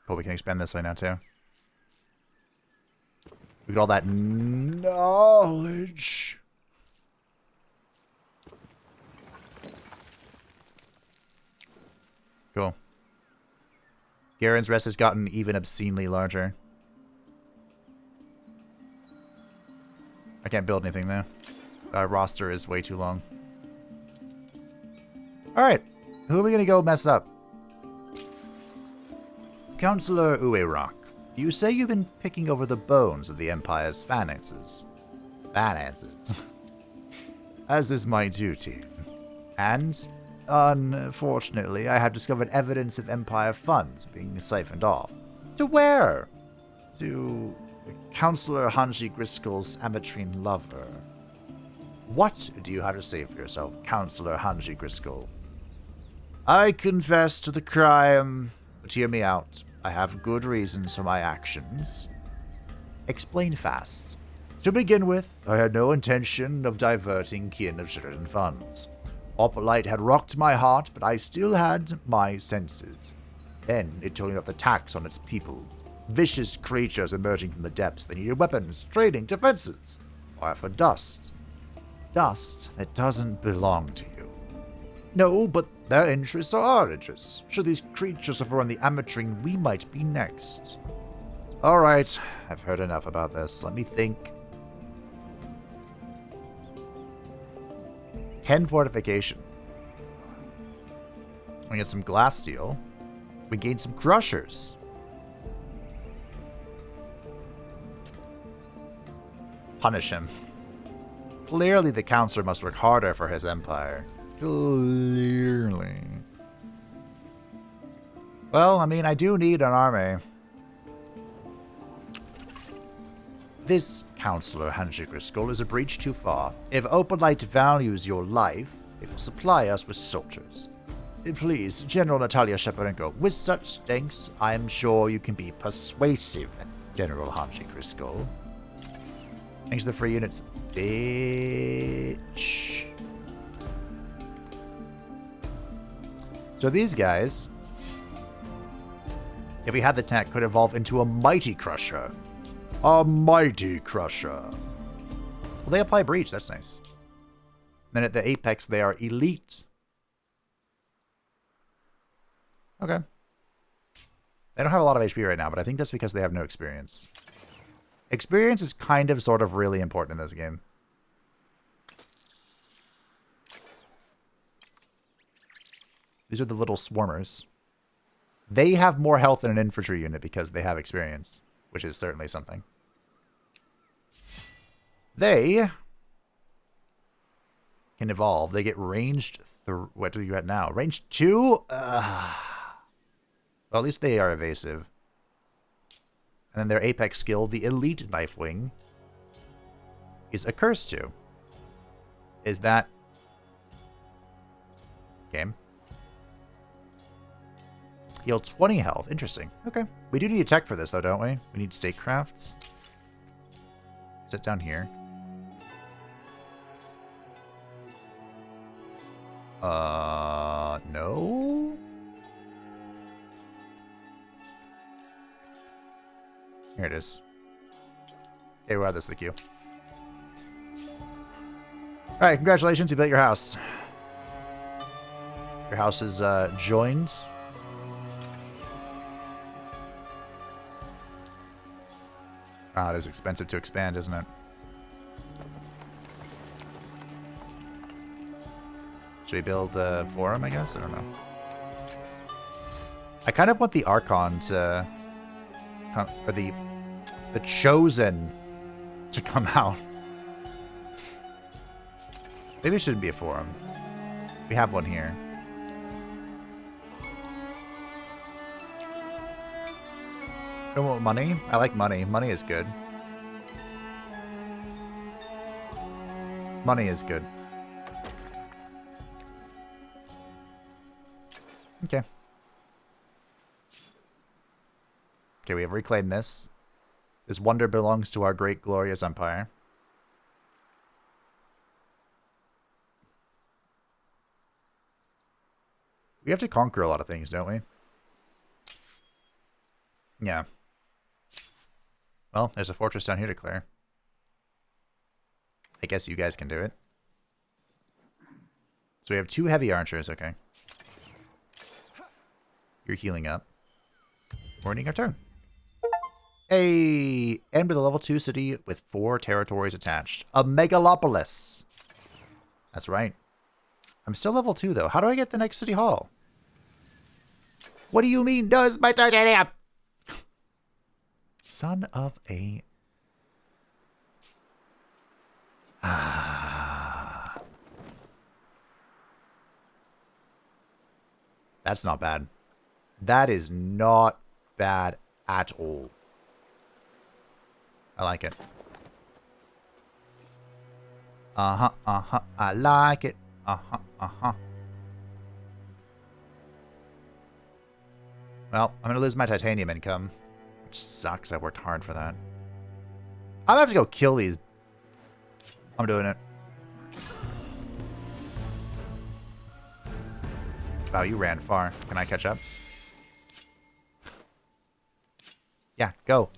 Cool, we can expand this way now too. We get all that knowledge. Cool. Garen's Rest has gotten even obscenely larger. I can't build anything though. Our roster is way too long. Alright. Who are we going to go mess up? Counselor Uerock, you say you've been picking over the bones of the Empire's finances. As is my duty. And, unfortunately, I have discovered evidence of Empire funds being siphoned off. To where? To Counselor Hanji Griscoll's amatrine lover. What do you have to say for yourself, Counselor Hanji Griscoll? I confess to the crime, but hear me out. I have good reasons for my actions. Explain fast. To begin with, I had no intention of diverting kin of Sheridan funds. Opalite had rocked my heart, but I still had my senses. Then it told me of the tax on its people. Vicious creatures emerging from the depths. They needed weapons, training, defenses. Or for dust. Dust that doesn't belong to you. No, but their interests are our interests. Should these creatures overrun the amatrine, we might be next. Alright, I've heard enough about this. Let me think. 10 fortification. We get some glass steel. We gain some crushers. Punish him. Clearly the counselor must work harder for his empire. Clearly. Well, I mean, I do need an army. This Counselor Hanji Griscoll is a breach too far. If Opalite values your life, it will supply us with soldiers. Please, General Natalia Sheparenko, with such thanks, I am sure you can be persuasive, General Hanji Griscoll. Thanks to the free units. Bitch. So these guys, if we had the tech, could evolve into a Mighty Crusher. A Mighty Crusher. Well, they apply Breach. That's nice. Then at the apex, they are Elite. Okay. They don't have a lot of HP right now, but I think that's because they have no experience. Experience is kind of, sort of, really important in this game. These are the little swarmers. They have more health than an infantry unit because they have experience, which is certainly something. They can evolve. They get ranged. What are you at now? Range 2? Well, at least they are evasive. And then their apex skill, the Elite Knife Wing, is a Curse 2. Is that... game? Heal 20 health. Interesting. Okay. We do need a tech for this, though, don't we? We need statecrafts. Is it down here? No? Here it is. Okay, we'll add this to the queue. Alright, congratulations, you built your house. Your house is joined. It is expensive to expand, isn't it? Should we build a forum, I guess? I don't know. I kind of want the Archon to come, or the Chosen to come out. Maybe it shouldn't be a forum. We have one here. Don't want money? I like money. Money is good. Money is good. Okay. Okay, we have reclaimed this. This wonder belongs to our great glorious empire. We have to conquer a lot of things, don't we? Yeah. Well, there's a fortress down here to clear. I guess you guys can do it. So we have 2 heavy archers, okay. You're healing up. We're ending our turn. Hey! End with a level 2 city with 4 territories attached. A megalopolis! That's right. I'm still level 2, though. How do I get the next city hall? What do you mean, does my titanium? Son of a... That's not bad. That is not bad at all. I like it. Uh-huh, uh-huh. I like it. Uh-huh, uh-huh. Well, I'm gonna lose my titanium income. Which sucks. I worked hard for that. I'm gonna have to go kill these. I'm doing it. Wow, you ran far. Can I catch up? Yeah, go.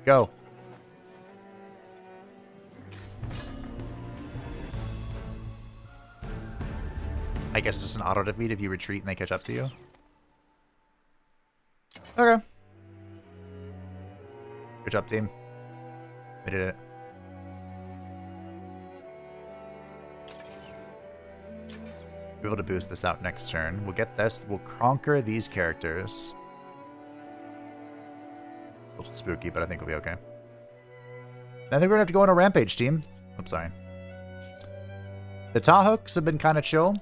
Go. I guess it's just an auto defeat if you retreat and they catch up to you. Okay. Good job, team. We did it. Be able to boost this out next turn. We'll get this. We'll conquer these characters. It's a little spooky, but I think we'll be okay. I think we're gonna have to go on a rampage, team. Oops, sorry. The Tahooks have been kind of chill.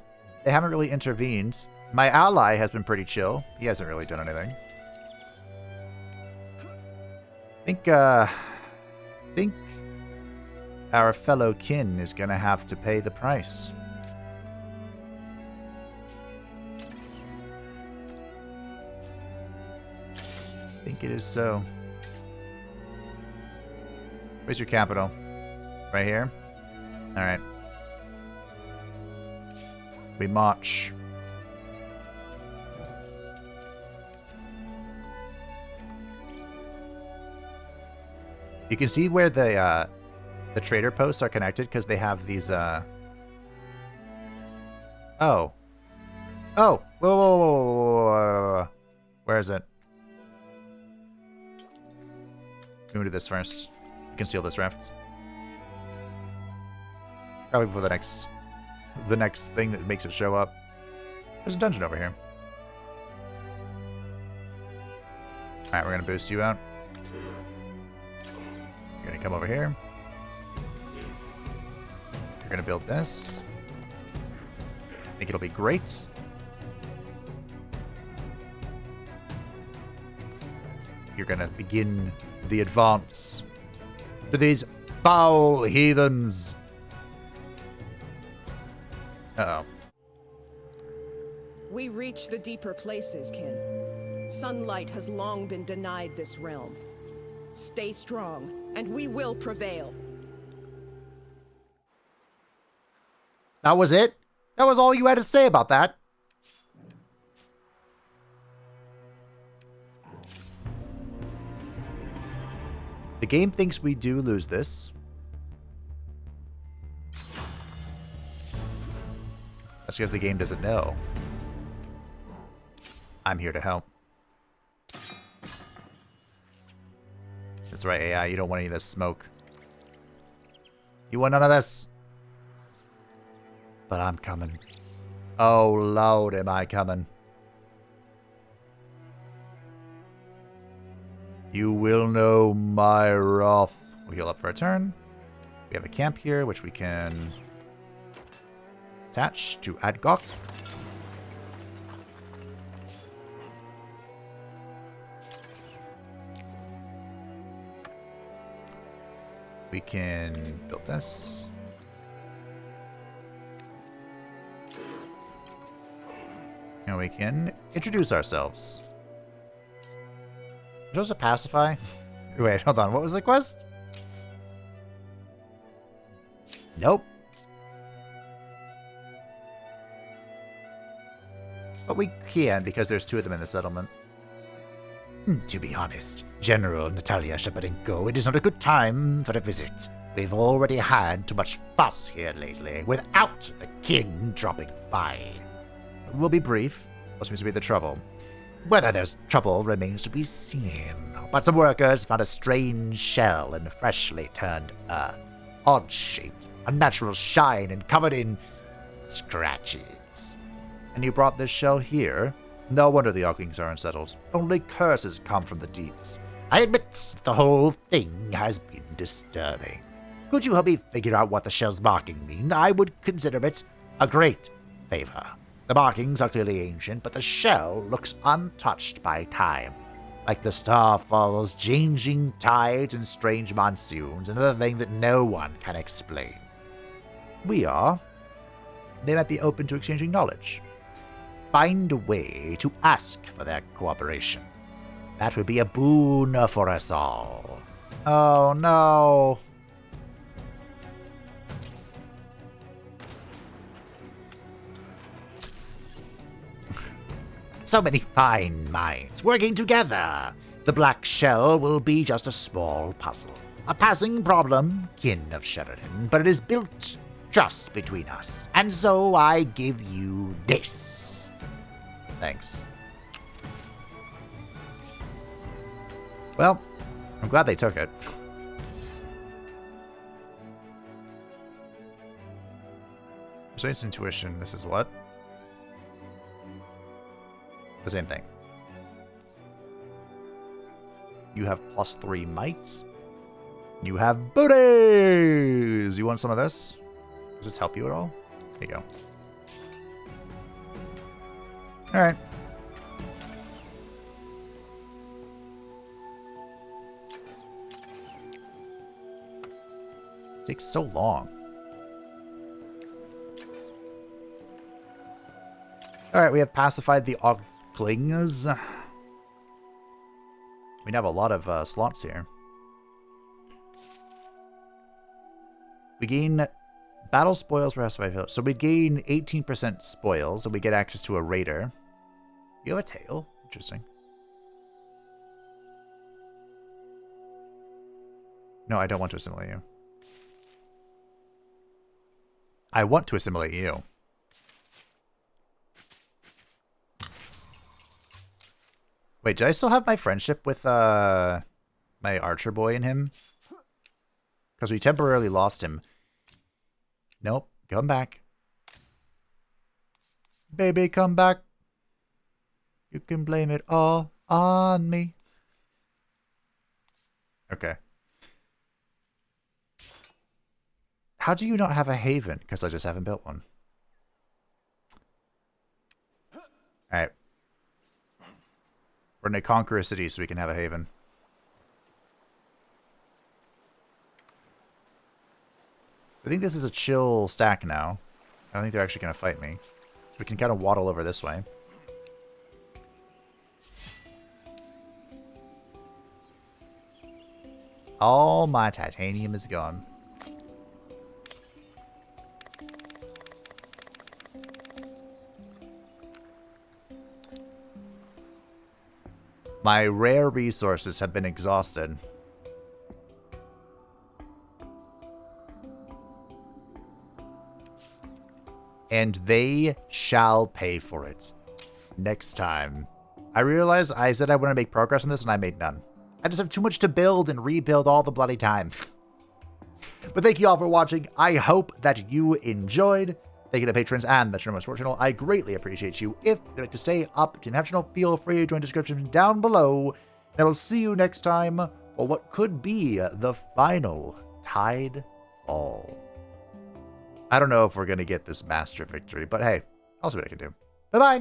They haven't really intervened. My ally has been pretty chill. He hasn't really done anything. Think our fellow kin is gonna have to pay the price. I think it is so. Where's your capital? Right here? Alright. We march. You can see where the trader posts are connected because they have these Oh. Oh. Whoa, whoa, whoa, whoa, whoa. Where is it? Can we do this first? Conceal this raft. Probably before the next thing that makes it show up. There's a dungeon over here. Alright, we're gonna boost you out. You're gonna come over here. You're gonna build this. I think it'll be great. You're gonna begin the advance to these foul heathens. Uh-oh. We reach the deeper places, kin. Sunlight has long been denied this realm. Stay strong, and we will prevail. That was it? That was all you had to say about that? The game thinks we do lose this. That's because the game doesn't know. I'm here to help. That's right, AI. You don't want any of this smoke. You want none of this? But I'm coming. Oh, Lord, am I coming. You will know my wrath. We'll heal up for a turn. We have a camp here, which we can attach to Adgok. We can build this. And we can introduce ourselves. Just a pacify? Wait, hold on. What was the quest? Nope. But we can, because there's 2 of them in the settlement. To be honest, General Natalia Shaparenko, it is not a good time for a visit. We've already had too much fuss here lately, without the king dropping by. We'll be brief. What seems to be the trouble? Whether there's trouble remains to be seen. But some workers found a strange shell in freshly turned earth. Odd-shaped, unnatural shine, and covered in scratches. And you brought this shell here? No wonder the Oglings are unsettled. Only curses come from the deeps. I admit the whole thing has been disturbing. Could you help me figure out what the shell's marking mean? I would consider it a great favor. The markings are clearly ancient, but the shell looks untouched by time. Like the Starfall's changing tides and strange monsoons, another thing that no one can explain. We are. They might be open to exchanging knowledge. Find a way to ask for their cooperation. That would be a boon for us all. Oh no. So many fine minds working together. The black shell will be just a small puzzle. A passing problem, kin of Sheridan, but it is built just between us. And so I give you this. Thanks. Well, I'm glad they took it. Resilience intuition, this is what? The same thing. You have +3 might. You have booties! You want some of this? Does this help you at all? There you go. Alright. Takes so long. Alright, we have pacified the Oglings. We have a lot of slots here. We gain battle spoils per pacified. So we gain 18% spoils, and we get access to a raider. You have a tail? Interesting. No, I don't want to assimilate you. I want to assimilate you. Wait, did I still have my friendship with my archer boy in him? Because we temporarily lost him. Nope, come back. Baby, come back. You can blame it all on me. Okay. How do you not have a haven? Because I just haven't built one. Alright. We're going to conquer a city so we can have a haven. I think this is a chill stack now. I don't think they're actually going to fight me. So we can kind of waddle over this way. All my titanium is gone. My rare resources have been exhausted. And they shall pay for it. Next time. I realized I said I want to make progress on this and I made none. I just have too much to build and rebuild all the bloody time. But thank you all for watching. I hope that you enjoyed. Thank you to patrons and the Channel Sports Channel. I greatly appreciate you. If you'd like to stay up to the channel, feel free to join the description down below. And I will see you next time for what could be the final Tidefall. I don't know if we're going to get this master victory, but hey, I'll see what I can do. Bye-bye.